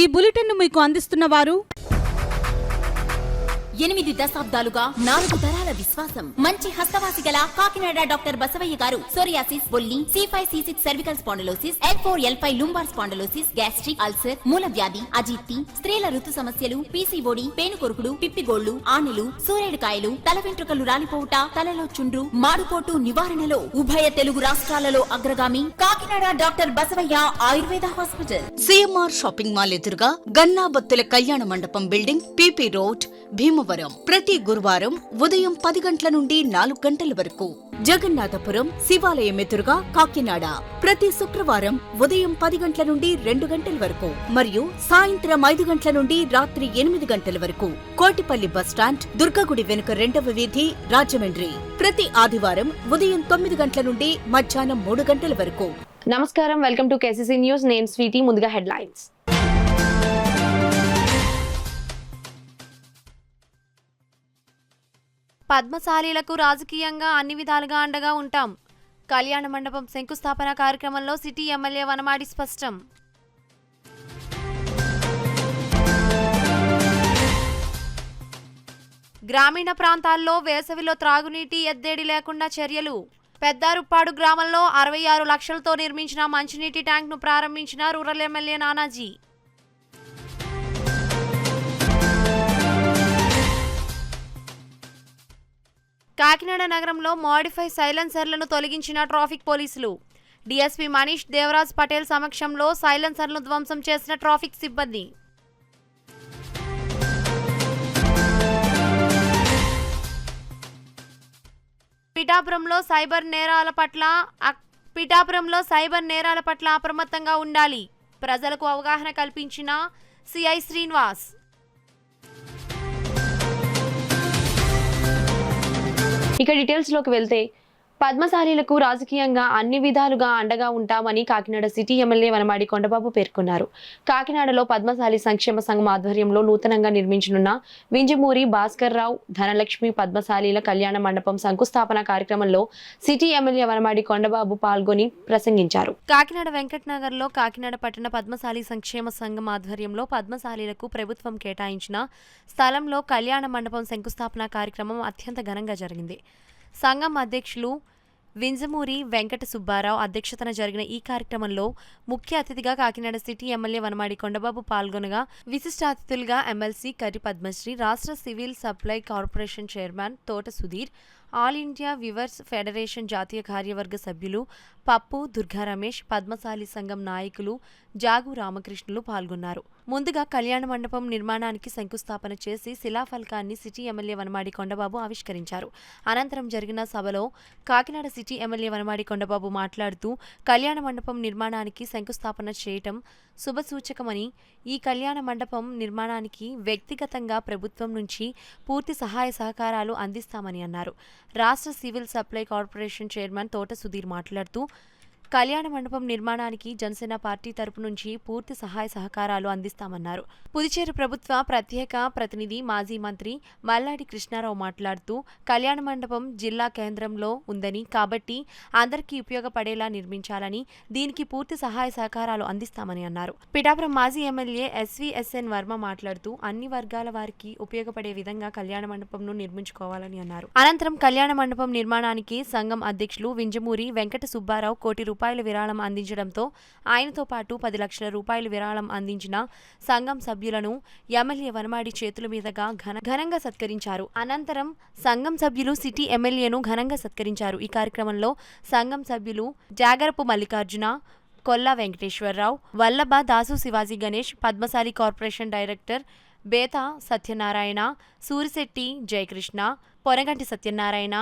ఈ బులెటిన్ను మీకు అందిస్తున్న వారు 8 దశాబ్దాలుగా 4 తరాల విశ్వాసం. మంచి హస్తవాసి గల కాకినాడ డాక్టర్ బసవయ్య గారు సోరియాసిస్, బొల్లి, C5, C6 cervical spondylosis, L4, L5 lumbar spondylosis, gastric ulcer, మూల వ్యాధి, అజీర్తి, స్త్రీల ఋతు సమస్యలు, PCOD, పేనుకొరుకుడు, పిప్పిగోళ్లు, ఆనెలు, సూరేడుకాయలు, తల వెంట్రుకలు రాలిపోవుట, తలలో చుండ్రు, మాడుకోటు నివారణలో ఉభయ తెలుగు రాష్ట్రాలలో అగ్రగామి Kakinada doctor Basavaiah Ayurveda hospital. CMR shopping mall ఎదురుగా గన్నాబత్తుల కళ్యాణ మండపం బిల్డింగ్, PP రోడ్, భీమవరం. ప్రతి గురువారం ఉదయం 10 గంటల నుండి 4 గంటల వరకు. జగన్నాథపురం శివాలయం ఎదురుగా కాకినాడ ప్రతి శుక్రవారం ఉదయం 10 గంటల నుండి 2 గంటల వరకు మరియు సాయంత్రం 5 గంటల నుండి రాత్రి 8 గంటల వరకు. కోటిపల్లి బస్టాండ్, దుర్గగుడి వెనుక 2వ వీధి, రాజమండ్రి. ప్రతి ఆదివారం ఉదయం 9 గంటల నుండి మధ్యాహ్నం 3 గంటల వరకు. నమస్కారం, వెల్కమ్ టు KCC న్యూస్. నేను స్వీటీ. ముందుగా హెడ్లైన్స్. పద్మశాలీలకు రాజకీయంగా అన్ని విధాలుగా అండగా ఉంటాం. కళ్యాణ మండపం శంకుస్థాపన కార్యక్రమంలో సిటీ ఎమ్మెల్యే వనమాడి స్పష్టం. గ్రామీణ ప్రాంతాల్లో వేసవిలో త్రాగునీటి ఎద్దడి లేకుండా చర్యలు. పెద్దారుప్పాడు గ్రామంలో 66 లక్షలతో నిర్మించిన మంచినీటి ట్యాంక్ను ప్రారంభించిన రూరల్ ఎమ్మెల్యే నానాజీ. కాకినాడ నగరంలో మోడిఫై సైలెన్సర్లను తొలగించిన ట్రాఫిక్ పోలీసులు. డీఎస్పీ మనీష్ దేవరాజ్ పటేల్ సమక్షంలో సైలెన్సర్లను ధ్వంసం చేసిన ట్రాఫిక్ సిబ్బంది. పిఠాపురంలో సైబర్ నేరాల పట్ల అప్రమత్తంగా ఉండాలి. ప్రజలకు అవగాహన కల్పించిన సిఐ శ్రీనివాస్. ఇక డీటెయిల్స్ లోకి వెళ్తే, పద్మశాలీలకు రాజకీయంగా అన్ని విధాలుగా అండగా ఉంటామని కాకినాడ సిటీ ఎమ్మెల్యే వనమాడి కొండబాబు పేర్కొన్నారు. కాకినాడలో పద్మశాలి సంక్షేమ సంఘం ఆధ్వర్యంలో నూతనంగా నిర్మించనున్న వింజమూరి భాస్కర్ రావు ధనలక్ష్మి పద్మశాలీల కళ్యాణ మండపం శంకుస్థాపన కార్యక్రమంలో సిటీ ఎమ్మెల్యే వనమాడి కొండబాబు పాల్గొని ప్రసంగించారు. కాకినాడ వెంకటనగర్ లో కాకినాడ పట్టణ పద్మశాలి సంక్షేమ సంఘం ఆధ్వర్యంలో పద్మశాలీలకు ప్రభుత్వం కేటాయించిన స్థలంలో కళ్యాణ మండపం శంకుస్థాపన కార్యక్రమం అత్యంత ఘనంగా జరిగింది. సంఘం అధ్యక్షులు వింజమూరి వెంకట సుబ్బారావు అధ్యక్షతన జరిగిన ఈ కార్యక్రమంలో ముఖ్య అతిథిగా కాకినాడ సిటీ ఎమ్మెల్యే వనమాడి కొండబాబు పాల్గొనగా విశిష్ట అతిథులుగా ఎమ్మెల్సీ కర్రి పద్మశ్రీ, రాష్ట్ర సివిల్ సప్లై కార్పొరేషన్ చైర్మన్ తోట Sudheer, all India viewers federation జాతీయ కార్యవర్గ సభ్యులు పప్పు, దుర్గా రమేష్, పద్మశాలి సంఘం నాయకులు జాగు రామకృష్ణులు పాల్గొన్నారు. ముందుగా కళ్యాణ మండపం నిర్మాణానికి శంకుస్థాపన చేసి శిలాఫలకాన్ని సిటీ ఎమ్మెల్యే వనమాడి కొండబాబు ఆవిష్కరించారు. అనంతరం జరిగిన సభలో కాకినాడ సిటీ ఎమ్మెల్యే వనమాడి కొండబాబు మాట్లాడుతూ, కళ్యాణ మండపం నిర్మాణానికి శంకుస్థాపన చేయటం శుభసూచకమని, ఈ కళ్యాణ మండపం నిర్మాణానికి వ్యక్తిగతంగా ప్రభుత్వం నుంచి పూర్తి సహాయ సహకారాలు అందిస్తామని అన్నారు. రాష్ట్ర సివిల్ సప్లై కార్పొరేషన్ చైర్మన్ తోట సుధీర్ మాట్లాడుతూ, కళ్యాణ మండపం నిర్మాణానికి జనసేన పార్టీ తరపు నుంచి పూర్తి సహాయ సహకారాలు అందిస్తామన్నారు. పుదుచ్చేరి ప్రభుత్వ ప్రత్యేక ప్రతినిధి మాజీ మంత్రి మల్లాడి కృష్ణారావు మాట్లాడుతూ, కళ్యాణ మండపం జిల్లా కేంద్రంలో ఉందని, కాబట్టి అందరికీ ఉపయోగపడేలా నిర్మించాలని, దీనికి పూర్తి సహాయ సహకారాలు అందిస్తామని అన్నారు. పిఠాపురం మాజీ ఎమ్మెల్యే SVSN వర్మ మాట్లాడుతూ, అన్ని వర్గాల వారికి ఉపయోగపడే విధంగా కళ్యాణ మండపంను నిర్మించుకోవాలని అన్నారు. అనంతరం కళ్యాణ మండపం నిర్మాణానికి సంఘం అధ్యక్షులు వింజమూరి వెంకట సుబ్బారావు కోటి రూపాయల విరాళం అందించడంతో ఆయనతో పాటు 10 లక్షల రూపాయల విరాళం అందించిన సంఘం సభ్యులను ఎమ్మెల్యే వనమాడి చేతుల మీదుగా ఘనంగా సత్కరించారు. అనంతరం సంఘం సభ్యులు సిటీ ఎమ్మెల్యేను ఘనంగా సత్కరించారు. ఈ కార్యక్రమంలో సంఘం సభ్యులు జాగరపు మల్లికార్జున, కొల్లా వెంకటేశ్వరరావు, వల్లభ, దాసు శివాజీ గణేష్, పద్మశాలి కార్పొరేషన్ డైరెక్టర్ బేతా సత్యనారాయణ, సూరిశెట్టి జయకృష్ణ, పొరగంటి సత్యనారాయణ,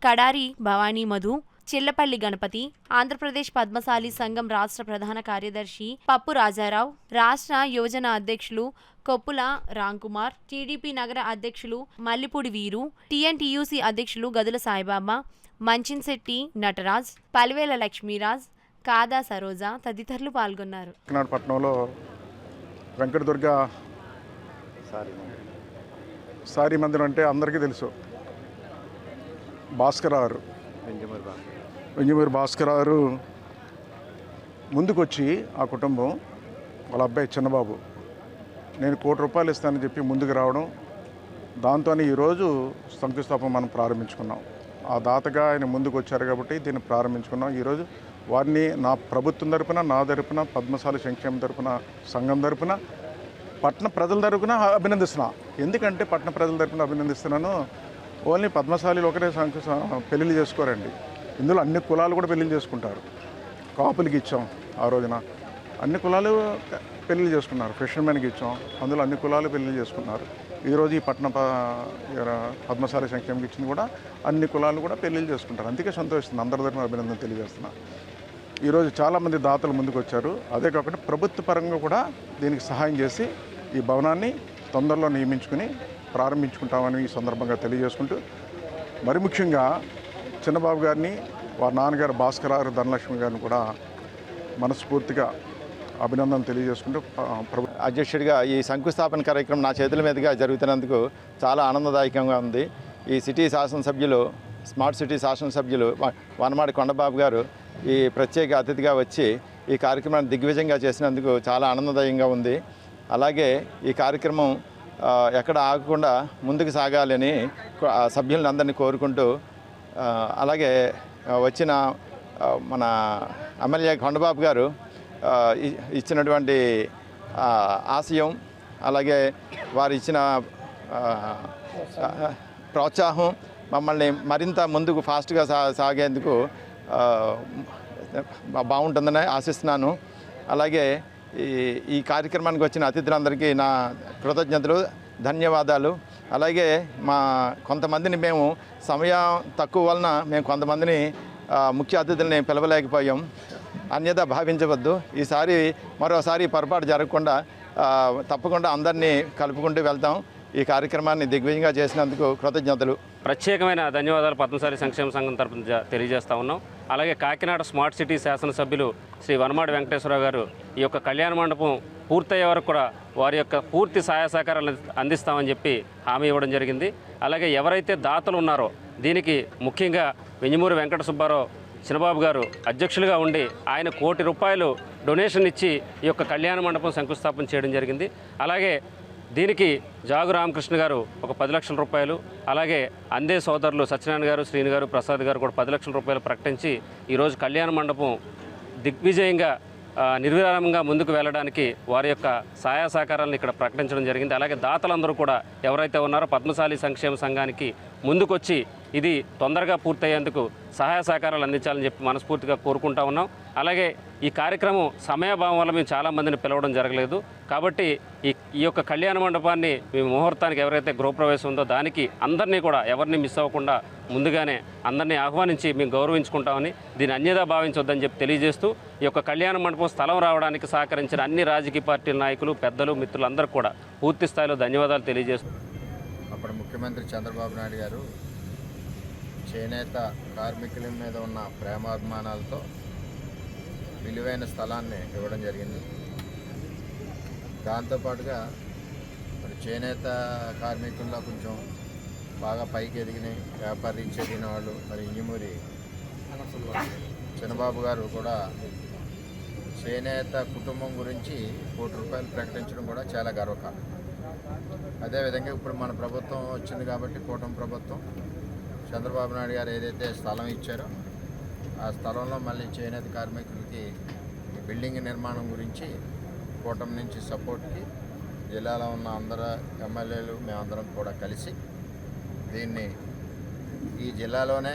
కడారి భవానీ మధు, చిల్లపల్లి గణపతి, ఆంధ్రప్రదేశ్ పద్మశాలి సంఘం రాష్ట్ర ప్రధాన కార్యదర్శి పప్పు రాజారావు, రాష్ట్ర యువజన అధ్యక్షులు కొప్పుల రాంకుమార్, టీడీపీ నగర అధ్యక్షులు మల్లిపూడి వీరు, TNTUC అధ్యక్షులు గదుల సాయిబాబా, మంచిన్శెట్టి నటరాజ్, పలివేల లక్ష్మీరాజ్, కాదా సరోజ తదితరులు పాల్గొన్నారు. పట్టణంలో వెంకటదుర్గ సారీ మందిరం అంటే అందరికీ తెలుసు. భాస్కర్ గారు, వింజమూరి భాస్కర్ గారు ముందుకొచ్చి ఆ కుటుంబం, వాళ్ళ అబ్బాయి చిన్నబాబు నేను ₹1,00,00,000 ఇస్తానని చెప్పి ముందుకు రావడం, దాంతో ఈరోజు శంకుస్థాపన మనం ప్రారంభించుకున్నాం. ఆ దాతగా ఆయన ముందుకు వచ్చారు కాబట్టి దీన్ని ప్రారంభించుకున్నాం. ఈరోజు వారిని నా ప్రభుత్వం తరపున, నా తరపున, పద్మశాలి సంక్షేమ తరపున, సంఘం తరపున, పట్టణ ప్రజల తరపున అభినందిస్తున్నా. ఎందుకంటే పట్టణ ప్రజల తరపున అభినందిస్తున్నాను, ఓన్లీ పద్మశాలీలు ఒకటే పెళ్ళిళ్ళు చేసుకోరండి. ఇందులో అన్ని కులాలు కూడా పెళ్ళిళ్ళు చేసుకుంటారు. కాపులకి ఇచ్చాం ఆ రోజున, అన్ని కులాలు పెళ్ళిళ్ళు చేసుకున్నారు. ఫిషర్మెన్కి ఇచ్చాం, అందులో అన్ని కులాలు పెళ్ళిళ్ళు చేసుకున్నారు. ఈరోజు ఈ పట్టణ పద్మశాలి సంక్షేమకి ఇచ్చింది కూడా అన్ని కులాలు కూడా పెళ్ళిళ్ళు చేసుకుంటారు. అందుకే సంతోషిస్తుంది, అందరి తరపున అభినందన తెలియజేస్తున్నా. ఈరోజు చాలామంది దాతలు ముందుకు వచ్చారు. అదే కాకుండా ప్రభుత్వ పరంగా కూడా దీనికి సహాయం చేసి ఈ భవనాన్ని తొందరలో నియమించుకుని ప్రారంభించుకుంటామని ఈ సందర్భంగా తెలియజేసుకుంటూ, మరి ముఖ్యంగా చిన్నబాబు గారిని, వారి నాన్నగారు భాస్కర్ ధనలక్ష్మి గారిని కూడా మనస్ఫూర్తిగా అభినందనలు తెలియజేసుకుంటూ అధ్యక్షుడిగా ఈ శంకుస్థాపన కార్యక్రమం నా చేతుల మీదుగా జరుగుతున్నందుకు చాలా ఆనందదాయకంగా ఉంది. ఈ సిటీ శాసనసభ్యులు, స్మార్ట్ సిటీ శాసనసభ్యులు వనమాడి కొండబాబు గారు ఈ ప్రత్యేక అతిథిగా వచ్చి ఈ కార్యక్రమాన్ని దిగ్విజయంగా చేసినందుకు చాలా ఆనందదాయంగా ఉంది. అలాగే ఈ కార్యక్రమం ఎక్కడ ఆగకుండా ముందుకు సాగాలని సభ్యులను అందరినీ కోరుకుంటూ, అలాగే వచ్చిన మన ఎమ్మెల్యే కొండబాబు గారు ఇచ్చినటువంటి ఆశయం, అలాగే వారు ఇచ్చిన ప్రోత్సాహం మమ్మల్ని మరింత ముందుకు ఫాస్ట్గా సాగేందుకు బాగుంటుందని ఆశిస్తున్నాను. అలాగే ఈ కార్యక్రమానికి వచ్చిన అతిథులందరికీ నా కృతజ్ఞతలు, ధన్యవాదాలు. అలాగే కొంతమందిని మేము సమయం తక్కువ వలన మేము కొంతమందిని ముఖ్య అతిథుల్ని పిలవలేకపోయాం, అన్యదా భావించవద్దు. ఈసారి మరోసారి పొరపాటు జరగకుండా తప్పకుండా అందరినీ కలుపుకుంటూ వెళ్తాం. ఈ కార్యక్రమాన్ని దిగ్విజయంగా చేసినందుకు కృతజ్ఞతలు. ప్రత్యేకమైన ధన్యవాదాలు పద్మశాలి సంక్షేమ సంఘం తరపున తెలియజేస్తా ఉన్నాం. అలాగే కాకినాడ స్మార్ట్ సిటీ శాసనసభ్యులు శ్రీ వనమాడి వెంకటేశ్వరరావు గారు ఈ యొక్క కళ్యాణ మండపం పూర్తయ్యే వరకు కూడా వారి యొక్క పూర్తి సహాయ సహకారాలు అందిస్తామని చెప్పి హామీ ఇవ్వడం జరిగింది. అలాగే ఎవరైతే దాతలు ఉన్నారో దీనికి ముఖ్యంగా వెంజమూరి వెంకట సుబ్బారావు చిన్నబాబు గారు అధ్యక్షులుగా ఉండి ఆయన ₹1,00,00,000 డొనేషన్ ఇచ్చి ఈ యొక్క కళ్యాణ మండపం శంకుస్థాపన చేయడం జరిగింది. అలాగే దీనికి జాగు రామకృష్ణ గారు ఒక ₹10,00,000, అలాగే అందే సోదరులు సత్యనారాయణ గారు, శ్రీని గారు, ప్రసాద్ గారు కూడా ₹10,00,000 ప్రకటించి ఈరోజు కళ్యాణ మండపం దిగ్విజయంగా నిర్విరామంగా ముందుకు వెళ్ళడానికి వారి యొక్క సహాయ సహకారాలను ఇక్కడ ప్రకటించడం జరిగింది. అలాగే దాతలందరూ కూడా ఎవరైతే ఉన్నారో పద్మశాలి సంక్షేమ సంఘానికి ముందుకొచ్చి ఇది తొందరగా పూర్తయ్యేందుకు సహాయ సహకారాలు అందించాలని చెప్పి మనస్ఫూర్తిగా కోరుకుంటా ఉన్నాం. అలాగే ఈ కార్యక్రమం సమయభావం వల్ల మేము చాలామందిని పిలవడం జరగలేదు కాబట్టి ఈ యొక్క కళ్యాణ మండపాన్ని మేము ముహూర్తానికి ఎవరైతే గృహప్రవేశం ఉందో దానికి అందరినీ కూడా ఎవరిని మిస్ అవ్వకుండా ముందుగానే అందరినీ ఆహ్వానించి మేము గౌరవించుకుంటామని, దీన్ని అన్యదా భావించొద్దని చెప్పి తెలియజేస్తూ ఈ యొక్క కళ్యాణ మండపం స్థలం రావడానికి సహకరించిన అన్ని రాజకీయ పార్టీల నాయకులు, పెద్దలు, మిత్రులందరూ కూడా పూర్తి స్థాయిలో ధన్యవాదాలు తెలియజేస్తూ అప్పుడు ముఖ్యమంత్రి చంద్రబాబు నాయుడు గారు చేనేత కార్మికుల మీద ఉన్న ప్రేమాభిమానాలతో విలువైన స్థలాన్ని ఇవ్వడం జరిగింది. దాంతోపాటుగా మరి చేనేత కార్మికుల్లో కొంచెం బాగా పైకి ఎదిగిన వ్యాపారీంచి ఎదిగిన వాళ్ళు మరి ఇంజమూరి చిన్నబాబు గారు కూడా చేనేత కుటుంబం గురించి ₹1,00,00,000 ప్రకటించడం కూడా చాలా గర్వకారణం. అదేవిధంగా ఇప్పుడు మన ప్రభుత్వం వచ్చింది కాబట్టి కూటమి ప్రభుత్వం చంద్రబాబు నాయుడు గారు ఏదైతే స్థలం ఇచ్చారో ఆ స్థలంలో మళ్ళీ చేనేత కార్మికులకి బిల్డింగ్ నిర్మాణం గురించి కూటమి నుంచి సపోర్ట్కి జిల్లాలో ఉన్న అందరు ఎమ్మెల్యేలు మేమందరం కూడా కలిసి దీన్ని ఈ జిల్లాలోనే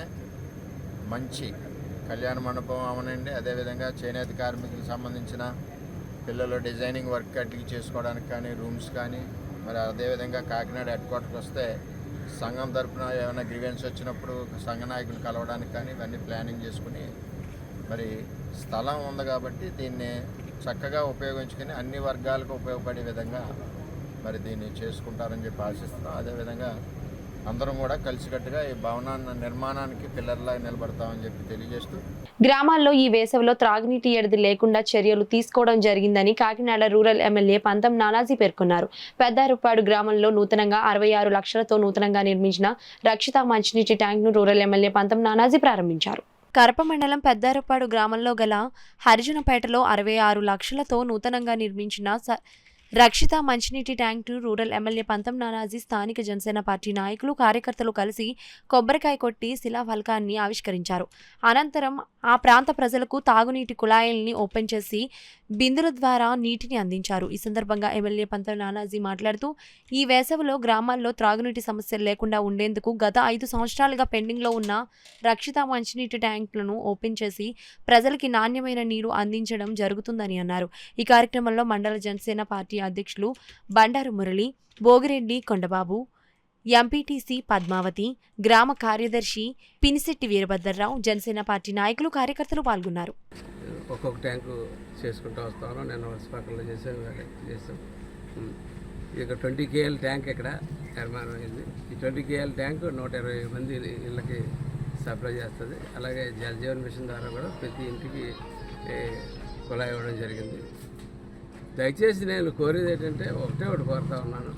మంచి కళ్యాణ మండపం అవనండి, అదేవిధంగా చేనేత కార్మికులకు సంబంధించిన పిల్లలు డిజైనింగ్ వర్క్ అట్టికి చేసుకోవడానికి కానీ రూమ్స్ కానీ, మరి అదేవిధంగా కాకినాడ హెడ్ క్వార్టర్కి వస్తే సంఘం తరఫున ఏమైనా గ్రీవెన్స్ వచ్చినప్పుడు సంఘ నాయకులు కలవడానికి కానీ ఇవన్నీ ప్లానింగ్ చేసుకుని మరి స్థలం ఉంది కాబట్టి దీన్ని చక్కగా ఉపయోగించుకొని అన్ని వర్గాలకు ఉపయోగపడే విధంగా మరి దీన్ని చేసుకుంటారని చెప్పి ఆశిస్తున్నాం. అదేవిధంగా అందరం కూడా కలిసికట్టుగా ఈ భవనాన్ని నిర్మాణానికి పిల్లర్లా నిలబడతామని చెప్పి తెలియజేస్తూ గ్రామాల్లో ఈ వేసవిలో త్రాగునీటి ఎడది లేకుండా చర్యలు తీసుకోవడం జరిగిందని కాకినాడ రూరల్ ఎమ్మెల్యే పంతం నానాజీ పేర్కొన్నారు. పెద్దారుపాడు గ్రామంలో నూతనంగా 66 లక్షలతో నూతనంగా నిర్మించిన రక్షిత మంచినీటి ట్యాంక్ను రూరల్ ఎమ్మెల్యే పంతం నానాజీ ప్రారంభించారు. కరప మండలం పెద్దారుపాడు గ్రామంలో గల హరిజనపేటలో 66 లక్షలతో నూతనంగా నిర్మించిన రక్షిత మంచినీటి ట్యాంక్ రూరల్ ఎమ్మెల్యే పంతం నానాజీ స్థానిక జనసేన పార్టీ నాయకులు కార్యకర్తలు కలిసి కొబ్బరికాయ కొట్టి శిలాఫలకాన్ని ఆవిష్కరించారు. అనంతరం ఆ ప్రాంత ప్రజలకు తాగునీటి కుళాయిల్ని ఓపెన్ చేసి బిందుల ద్వారా నీటిని అందించారు. ఈ సందర్భంగా ఎమ్మెల్యే పంతం నానాజీ మాట్లాడుతూ ఈ వేసవిలో గ్రామాల్లో త్రాగునీటి సమస్యలు లేకుండా ఉండేందుకు గత 5 సంవత్సరాలుగా పెండింగ్లో ఉన్న రక్షిత మంచినీటి ట్యాంకులను ఓపెన్ చేసి ప్రజలకి నాణ్యమైన నీరు అందించడం జరుగుతుందని అన్నారు. ఈ కార్యక్రమంలో మండల జనసేన పార్టీ అధ్యక్షులు బండారు మురళి, భోగిరెడ్డి కొండబాబు, ఎంపీటీసీ పద్మావతి, గ్రామ కార్యదర్శి పినిశెట్టి వీరభద్రరావు, జనసేన పార్టీ నాయకులు కార్యకర్తలు పాల్గొన్నారు. ఒక్కొక్క ట్యాంకు చేసుకుంటూ వస్తాను. నేను వర్షపాకంలో చేసాం. ఇక 20 KL ట్యాంక్ ఇక్కడ నిర్మాణం అయింది. ఈ 20 KL ట్యాంకు 120 మంది ఇళ్ళకి సప్లై చేస్తుంది. అలాగే జలజీవన్ మిషన్ ద్వారా కూడా ప్రతి ఇంటికి కుళాయి ఇవ్వడం జరిగింది. దయచేసి నేను కోరేది ఏంటంటే ఒకటి కోరుతా ఉన్నాను.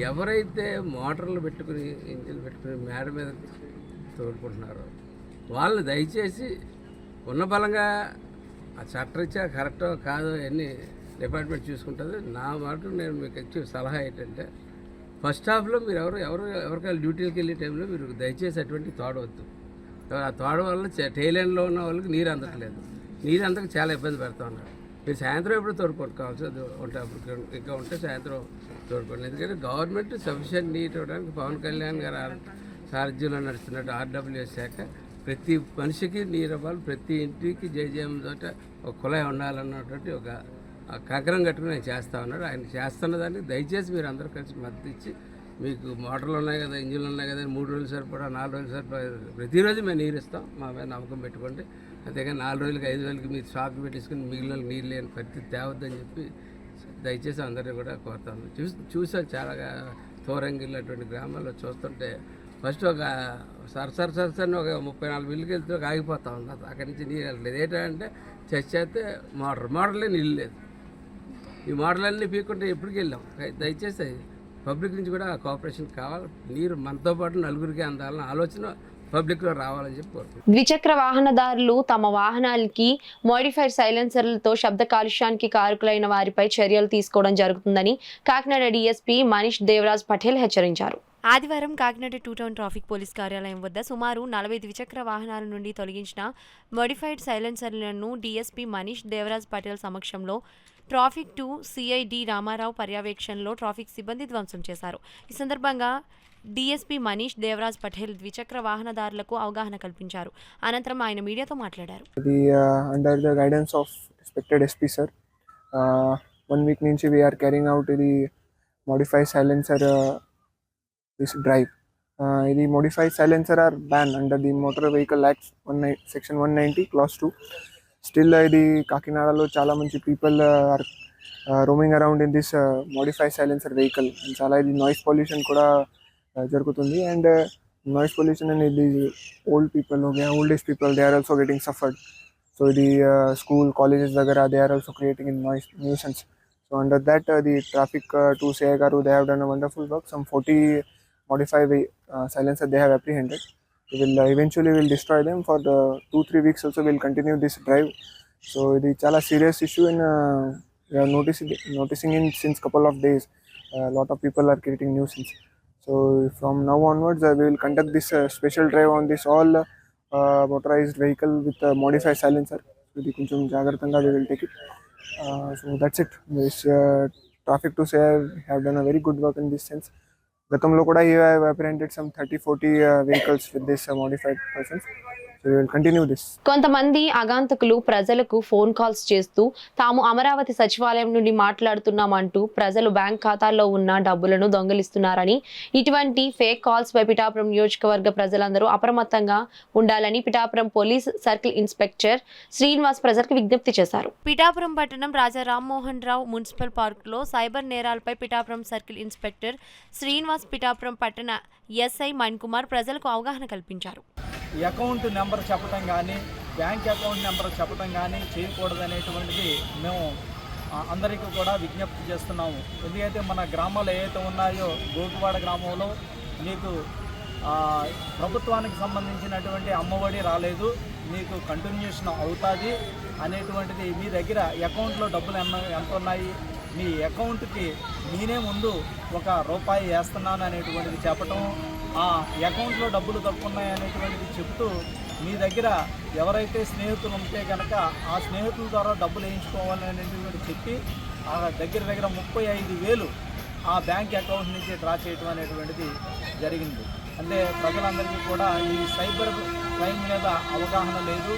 ఎవరైతే మోటార్లు పెట్టుకుని ఇంజిన్లు పెట్టుకుని మేడ మీద తోడుకుంటున్నారో వాళ్ళు దయచేసి ఉన్న బలంగా ఆ చట్టరీత్యా కరెక్టో కాదో అన్నీ డిపార్ట్మెంట్ చూసుకుంటుంది. నా మాట నేను మీకు ఇచ్చే సలహా ఏంటంటే ఫస్ట్ హాఫ్లో మీరు ఎవరికైనా డ్యూటీలకు వెళ్ళే టైంలో మీరు దయచేసి అటువంటి తోడవద్దు. ఆ తోడ వల్ల టైలెండ్లో ఉన్న వాళ్ళకి నీరు అందట్లేదు. నీరు అందక చాలా ఇబ్బంది పెడతా ఉన్నారు. మీరు సాయంత్రం ఎప్పుడు తోడుకోవచ్చు ఉంటే అప్పుడు ఇంకా ఉంటే సాయంత్రం తోడుకోండి. ఎందుకంటే గవర్నమెంట్ సఫిషియెంట్ నీరు ఇవ్వడానికి పవన్ కళ్యాణ్ గారు సారథ్యంలో నడుస్తున్నట్టు RWS శాఖ ప్రతి మనిషికి నీరు ఇవ్వాలి, ప్రతి ఇంటికి జేజేఎం తోట ఒక కుళాయి ఉండాలన్నటువంటి ఒక కంకరం కట్టుకుని ఆయన చేస్తూ ఉన్నాడు. ఆయన చేస్తున్న దానికి దయచేసి మీరు అందరూ కలిసి మద్దతు ఇచ్చి మీకు మోటార్లు ఉన్నాయి కదా, ఇంజిన్లు ఉన్నాయి కదా, 3 రోజులు సరిపడా 4 రోజులు సరిపడా ప్రతిరోజు మేము నీరు ఇస్తాం. మా మీద నమ్మకం పెట్టుకోండి. అంతేగాని 4 రోజులకి 5 రోజులకి మీరు స్టాక్ పెట్టేసుకుని మిగిలిన నీరు లేని పరిస్థితి తేవద్దని చెప్పి దయచేసి అందరినీ కూడా కోరుతాను. చూసాను చాలా తోరంగిల్ అటువంటి గ్రామాల్లో చూస్తుంటే ఫస్ట్ ఒక సరసరని ఒక 34 ఇళ్ళకి వెళ్తే ఆగిపోతా ఉంది. అక్కడి నుంచి నీరు వెళ్ళలేదు. ఏంటంటే చేస్తే మోటార్లే నీళ్ళు లేదు. ఈ మోటార్లన్నీ పీక్కుంటే ఎప్పటికి వెళ్ళాం. దయచేసి పబ్లిక్ నుంచి కూడా కోఆపరేషన్ కావాలి. నీరు మనతో పాటు నలుగురికి అందాలని ఆలోచన పబ్లిక్లో రావాలని చెప్పి కోరుతున్నాను. ద్విచక్ర వాహనదారులు తమ వాహనాలకి మోడిఫైడ్ సైలెన్సర్లతో శబ్ద కాలుష్యానికి కారకులైన వారిపై చర్యలు తీసుకోవడం జరుగుతుందని కాకినాడ డీఎస్పీ మనీష్ దేవరాజ్ పటేల్ హెచ్చరించారు. ఆదివారం కాకినాడ 2 టౌన్ ట్రాఫిక్ పోలీస్ కార్యాలయం వద్ద సుమారు 40 ద్విచక్ర వాహనాల నుండి తొలగించిన మోడిఫైడ్ సైలెన్సర్లను డీఎస్పీ మనీష్ దేవరాజ్ పటేల్ సమక్షంలో ట్రాఫిక్ 2 CID రామారావు పర్యవేక్షణలో ట్రాఫిక్ సిబ్బంది ధ్వంసం చేశారు. ఈ సందర్భంగా డీఎస్పీ మనీష్ దేవరాజ్ పటేల్ ద్విచక్ర వాహనదారులకు అవగాహన కల్పించారు. అనంతరం ఆయన మీడియాతో మాట్లాడారు. Under the guidance of respected SP sir, 1 week నుంచి వీఆర్ క్యారింగ్ అవుట్ ఇది modified silencer this drive. The modified silencer are banned under the Motor Vehicle Act section 190 clause 2. Still the Kakinada lo chala manchi people are roaming around in this modified silencer vehicle, and chala the noise pollution kuda jarugutundi, and noise pollution and the old people old age people, they are also getting suffered. So the school colleges vagara, they are also creating a noise nuisance. So under that the traffic to CI garu, they have done a wonderful work. Some 40 modified silencer they have apprehended. We will eventually will destroy them. For the 2-3 weeks also we'll continue this drive. So the chala serious issue, and we are noticing in since couple of days a lot of people are creating nuisance. So from now onwards we will conduct this special drive on this all motorized vehicle with modified silencer. So the kunchum jagrathanga we will take it. So that's it. This traffic to say have done a very good work in this sense. గతంలో కూడా I have apprehended some 30-40 vehicles with this modified persons. So we will continue this. కొంతమంది అగాంతకులు ప్రజలకు phone calls చేస్తూ తాము అమరావతి సచివాలయం నుండి మాట్లాడుతున్నామంటూ ప్రజలు bank ఖాతాల్లో ఉన్న డబ్బులను దొంగిలిస్తున్నారని, ఇటువంటి ఫేక్ కాల్స్ పై పిఠాపురం నియోజకవర్గ ప్రజలందరూ అప్రమత్తంగా ఉండాలని Pithapuram police circle inspector Srinivas ప్రజలకు విజ్ఞప్తి చేశారు. పిఠాపురం పట్టణం రాజా రామ్మోహన్ రావు మున్సిపల్ పార్కులో సైబర్ నేరాలపై పిఠాపురం సర్కిల్ ఇన్స్పెక్టర్ శ్రీనివాస్, పిఠాపురం పట్టణ ఎస్ఐ మణికుమార్ ప్రజలకు అవగాహన కల్పించారు. అకౌంట్ నెంబర్ చెప్పడం కానీ, బ్యాంక్ అకౌంట్ నెంబర్ చెప్పడం కానీ చేయకూడదనేటువంటిది మేము అందరికీ కూడా విజ్ఞప్తి చేస్తున్నాము. ఎందుకంటే మన గ్రామాలు ఏవైతే ఉన్నాయో, గోటువాడ గ్రామంలో మీకు ప్రభుత్వానికి సంబంధించినటువంటి అమ్మఒడి రాలేదు, మీకు కంటిన్యూషన్ అవుతుంది అనేటువంటిది, మీ దగ్గర అకౌంట్లో డబ్బులు ఎంత ఉన్నాయి, మీ అకౌంట్కి నేనే ముందు ₹1 వేస్తున్నాను అనేటువంటిది చెప్పటం, ఆ అకౌంట్లో డబ్బులు తక్కువ ఉన్నాయి అనేటువంటిది చెప్తూ మీ దగ్గర ఎవరైతే స్నేహితులు ఉంటే కనుక ఆ స్నేహితుల ద్వారా డబ్బులు వేయించుకోవాలి అనేటువంటి చెప్పి ఆ దగ్గర 35,000 ఆ బ్యాంక్ అకౌంట్ నుంచి డ్రా చేయటం అనేటువంటిది జరిగింది. అంటే ప్రజలందరికీ కూడా ఈ సైబర్ క్రైమ్ మీద అవగాహన లేదు.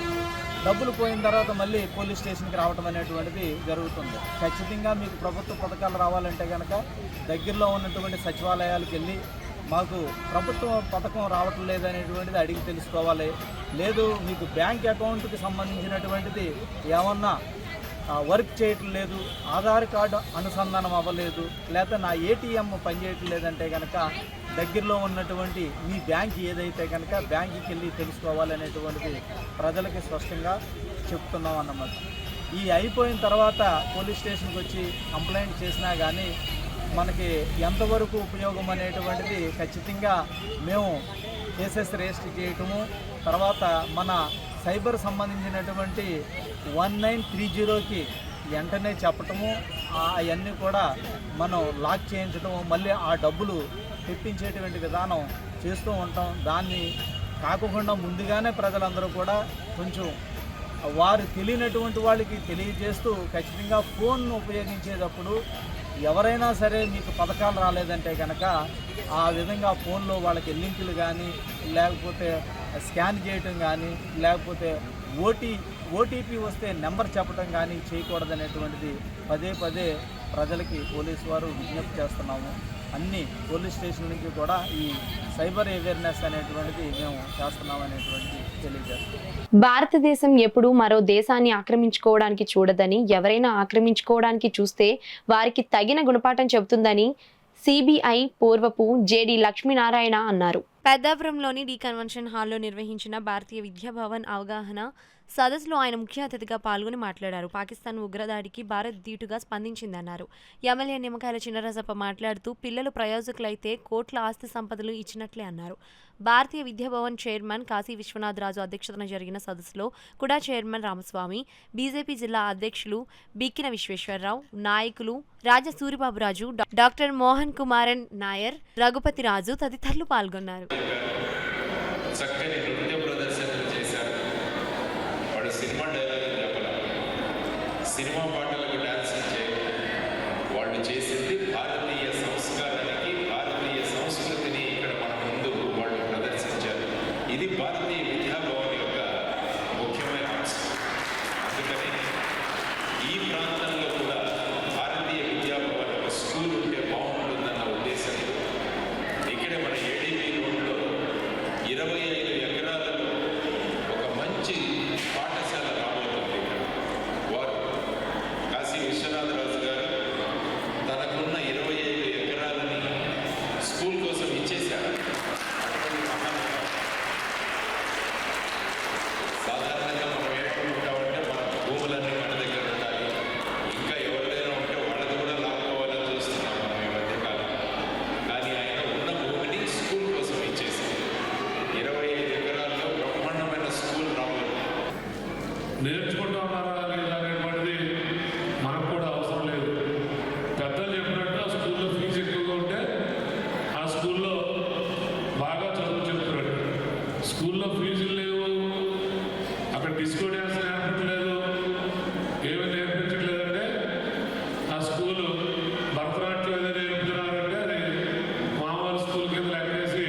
డబ్బులు పోయిన తర్వాత మళ్ళీ పోలీస్ స్టేషన్కి రావటం అనేటువంటిది జరుగుతుంది. ఖచ్చితంగా మీకు ప్రభుత్వ పథకాలు రావాలంటే కనుక దగ్గరలో ఉన్నటువంటి సచివాలయాలకు వెళ్ళి మాకు ప్రభుత్వ పథకం రావటం లేదనేటువంటిది అడిగి తెలుసుకోవాలి. లేదు మీకు బ్యాంక్ అకౌంట్కి సంబంధించినటువంటిది ఏమన్నా వర్క్ చేయటం లేదు, ఆధార్ కార్డు అనుసంధానం అవ్వలేదు, లేదా నా ఏటీఎం పనిచేయటం లేదంటే కనుక దగ్గరలో ఉన్నటువంటి మీ బ్యాంక్ ఏదైతే కనుక బ్యాంకుకి వెళ్ళి తెలుసుకోవాలనేటువంటిది ప్రజలకి స్పష్టంగా చెప్తున్నాం అన్నమాట. ఈ అయిపోయిన తర్వాత పోలీస్ స్టేషన్కి వచ్చి కంప్లైంట్ చేసినా కానీ మనకి ఎంతవరకు ఉపయోగం అనేటువంటిది ఖచ్చితంగా మేము కేసెస్ రిజిస్టర్ చేయటము, తర్వాత మన సైబర్ సంబంధించినటువంటి 1930కి వెంటనే చెప్పటము, అవన్నీ కూడా మనం లాక్ చేయించడం, మళ్ళీ ఆ డబ్బులు తెప్పించేటువంటి విధానం చేస్తూ ఉంటాం. దాన్ని కాకుండా ముందుగానే ప్రజలందరూ కూడా కొంచెం వారు తెలియనటువంటి వాళ్ళకి తెలియజేస్తూ ఖచ్చితంగా ఫోన్ను ఉపయోగించేటప్పుడు ఎవరైనా సరే మీకు పథకాలు రాలేదంటే కనుక ఆ విధంగా ఫోన్లో వాళ్ళకి లింకులు కానీ లేకపోతే స్కాన్ చేయటం కానీ లేకపోతే ఓటీపీ వస్తే నెంబర్ చెప్పడం కానీ చేయకూడదనేటువంటిది పదే ప్రజలకి పోలీసు వారు విజ్ఞప్తి చేస్తున్నాము. అన్ని పోలీస్ స్టేషన్ నుంచి కూడా ఈ సైబర్ అవేర్నెస్ అనేటువంటిది మేము చేస్తున్నాం అనేటువంటిది తెలియజేస్తున్నాం. భారతదేశం ఎప్పుడూ మరో దేశాన్ని ఆక్రమించుకోవడానికి చూడదని, ఎవరైనా ఆక్రమించుకోవడానికి చూస్తే వారికి తగిన గుణపాఠం చెబుతుందని సిబిఐ పూర్వపు జేడి లక్ష్మీనారాయణ అన్నారు. పెద్దాపురంలోని డి కన్వెన్షన్ హాల్లో నిర్వహించిన భారతీయ విద్యాభవన్ అవగాహన సదస్సులో ఆయన ముఖ్య అతిథిగా పాల్గొని మాట్లాడారు. పాకిస్తాన్ ఉగ్రదాడికి భారత్ ధీటుగా స్పందించిందన్నారు. ఎమ్మెల్యే నిమ్మకాయల చినరాజప్ప మాట్లాడుతూ పిల్లలు ప్రయోజకులైతే కోట్ల ఆస్తి సంపదలు ఇచ్చినట్లే అన్నారు. భారతీయ విద్యాభవన్ చైర్మన్ కాశీ విశ్వనాథ్ రాజు అధ్యక్షతన జరిగిన సదస్సులో కూడా చైర్మన్ రామస్వామి, బీజేపీ జిల్లా అధ్యక్షులు బిక్కిన విశ్వేశ్వరరావు, నాయకులు రాజా సూరిబాబురాజు, డాక్టర్ మోహన్ కుమారన్ నాయర్, రఘుపతి రాజు తదితరులు పాల్గొన్నారు. సినిమా పాటలకు డాన్స్ ఇచ్చే వాళ్ళు చేసింది భారతీయ సంస్కారానికి, భారతీయ సంస్కృతిని ఇక్కడ మన ముందు వాళ్ళు ప్రదర్శించారు. ఇది భారతీయ విద్యాభవన్ యొక్క ముఖ్యమైన అంశం. అందుకని ఈ ప్రాంతంలో కూడా భారతీయ విద్యాభవన్ ఒక స్కూల్ ఉంటే బాగుంటుందన్న ఉద్దేశంతో ఇక్కడే మన ఏడీబీ రోడ్లో 25 ఎకరాలలో ఒక మంచి పాఠశాల రాబోతుంది. వారు కాశీ విశ్వనాథరాజు గారు తనకున్న 25 ఎకరాలని స్కూల్ కోసం ఇచ్చేశారు. సాధారణంగా మనం ఏమనుకుంటామంటే మన భూములన్నీ మన దగ్గర ఉండాలి, ఇంకా ఎవరిదైనా ఉంటే వాళ్ళది కూడా లాక్కోవాలని చూస్తున్నాం మనం ఈ మధ్యకాలం. కానీ ఆయన ఉన్న భూమిని స్కూల్ కోసం ఇచ్చేసారు. 25 ఎకరాల్లో బ్రహ్మాండమైన స్కూల్ రావాలి. నేర్చుకుంటా ఉన్నారా లేదా అనేటువంటిది మనకు కూడా అవసరం లేదు. పెద్దలు చెప్పినట్టు ఆ స్కూల్లో ఫీజు ఎక్కువగా ఉంటే ఆ స్కూల్లో బాగా చదువు చెప్తున్నాడు. స్కూల్లో ఫీజులు లేవు, అక్కడ డిస్కో డ్యాన్స్ నేర్పట్లేదు, ఏమి నేర్పించట్లేదంటే ఆ స్కూలు భరతనాట్యం ఏదో నేర్పుతున్నారంటే అది మామూలు స్కూల్ కింద లెక్కేసి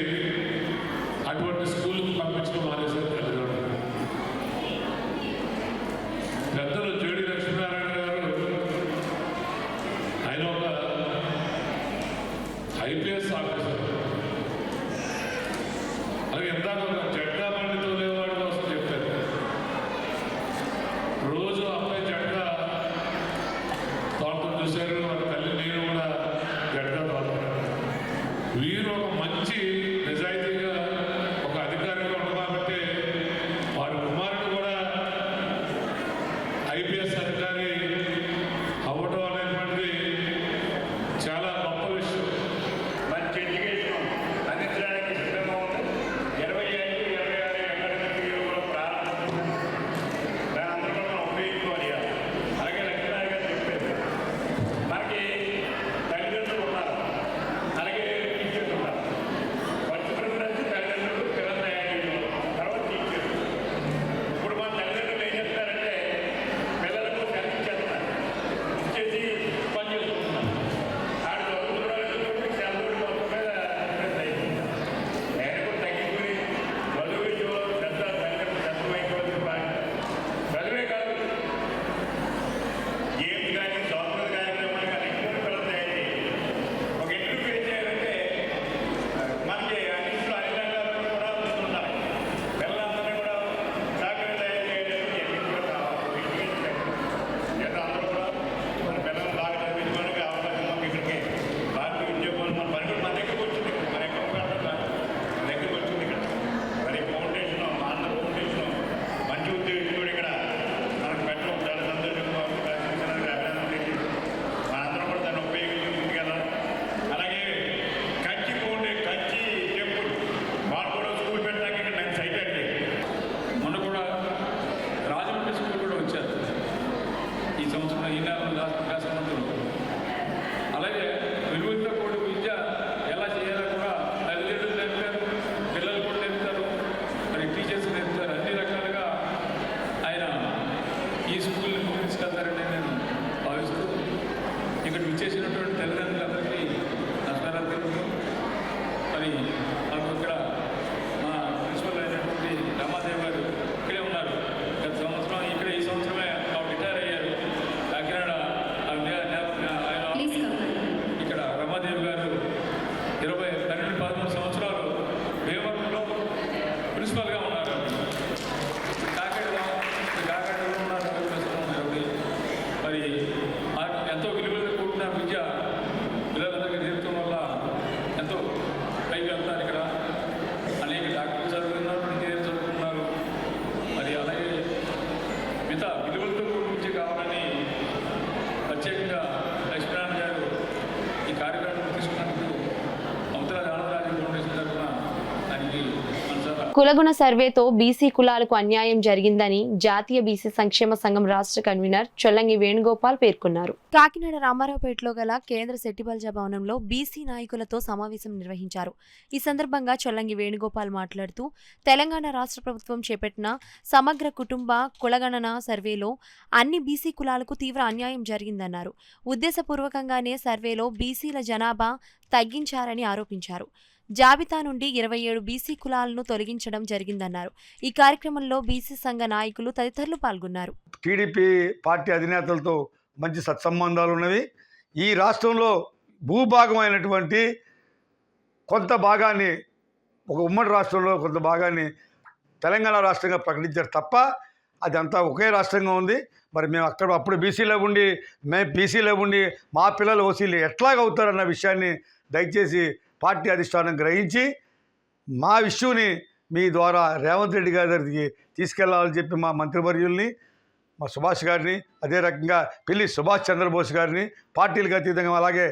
అటువంటి స్కూల్కి పంపించడం మానేసారు తల్లిదండ్రులు. పెద్దలు జేడి లక్ష్మీనారాయణ గారు ఆయన ఒక ఐపీఎస్ ఆఫీసర్. అది ఎందాక ఒక జెండా బండి తోలేవాడి కోసం చెప్పారు. కులగుణ సర్వేతో బీసీ కులాలకు అన్యాయం జరిగిందని జాతీయ బీసీ సంక్షేమ సంఘం రాష్ట్ర కన్వీనర్ చొల్లంగి వేణుగోపాల్ పేర్కొన్నారు. కాకినాడ రామారావుపేటలో గల కేంద్ర శెట్టిబల్జా భవనంలో బీసీ నాయకులతో సమావేశం నిర్వహించారు. ఈ సందర్భంగా చొల్లంగి వేణుగోపాల్ మాట్లాడుతూ తెలంగాణ రాష్ట్ర ప్రభుత్వం చేపట్టిన సమగ్ర కుటుంబ కులగణన సర్వేలో అన్ని బీసీ కులాలకు తీవ్ర అన్యాయం జరిగిందన్నారు. ఉద్దేశపూర్వకంగానే సర్వేలో బీసీల జనాభా తగ్గించారని ఆరోపించారు. జాబితా నుండి 27 బీసీ కులాలను తొలగించడం జరిగిందన్నారు. ఈ కార్యక్రమంలో బీసీ సంఘ నాయకులు తదితరులు పాల్గొన్నారు. టీడీపీ పార్టీ అధినేతలతో మంచి సత్సంబంధాలు ఉన్నవి. ఈ రాష్ట్రంలో భూభాగమైనటువంటి కొంత భాగాన్ని, ఒక ఉమ్మడి రాష్ట్రంలో కొంత భాగాన్ని తెలంగాణ రాష్ట్రంగా ప్రకటించారు తప్ప అదంతా ఒకే రాష్ట్రంగా ఉంది. మరి మేము అప్పుడు బీసీలో ఉండి, మేము బీసీలో ఉండి మా పిల్లలు ఓసీలు ఎట్లాగవుతారన్న విషయాన్ని దయచేసి పార్టీ అధిష్టానం గ్రహించి మా ఇష్యూని మీ ద్వారా రేవంత్ రెడ్డి గారి దగ్గరికి తీసుకెళ్లాలని చెప్పి మా మంత్రివర్యుల్ని, మా సుభాష్ గారిని, అదే రకంగా పిల్లి సుభాష్ చంద్రబోస్ గారిని, పార్టీలకు అతీతంగా అలాగే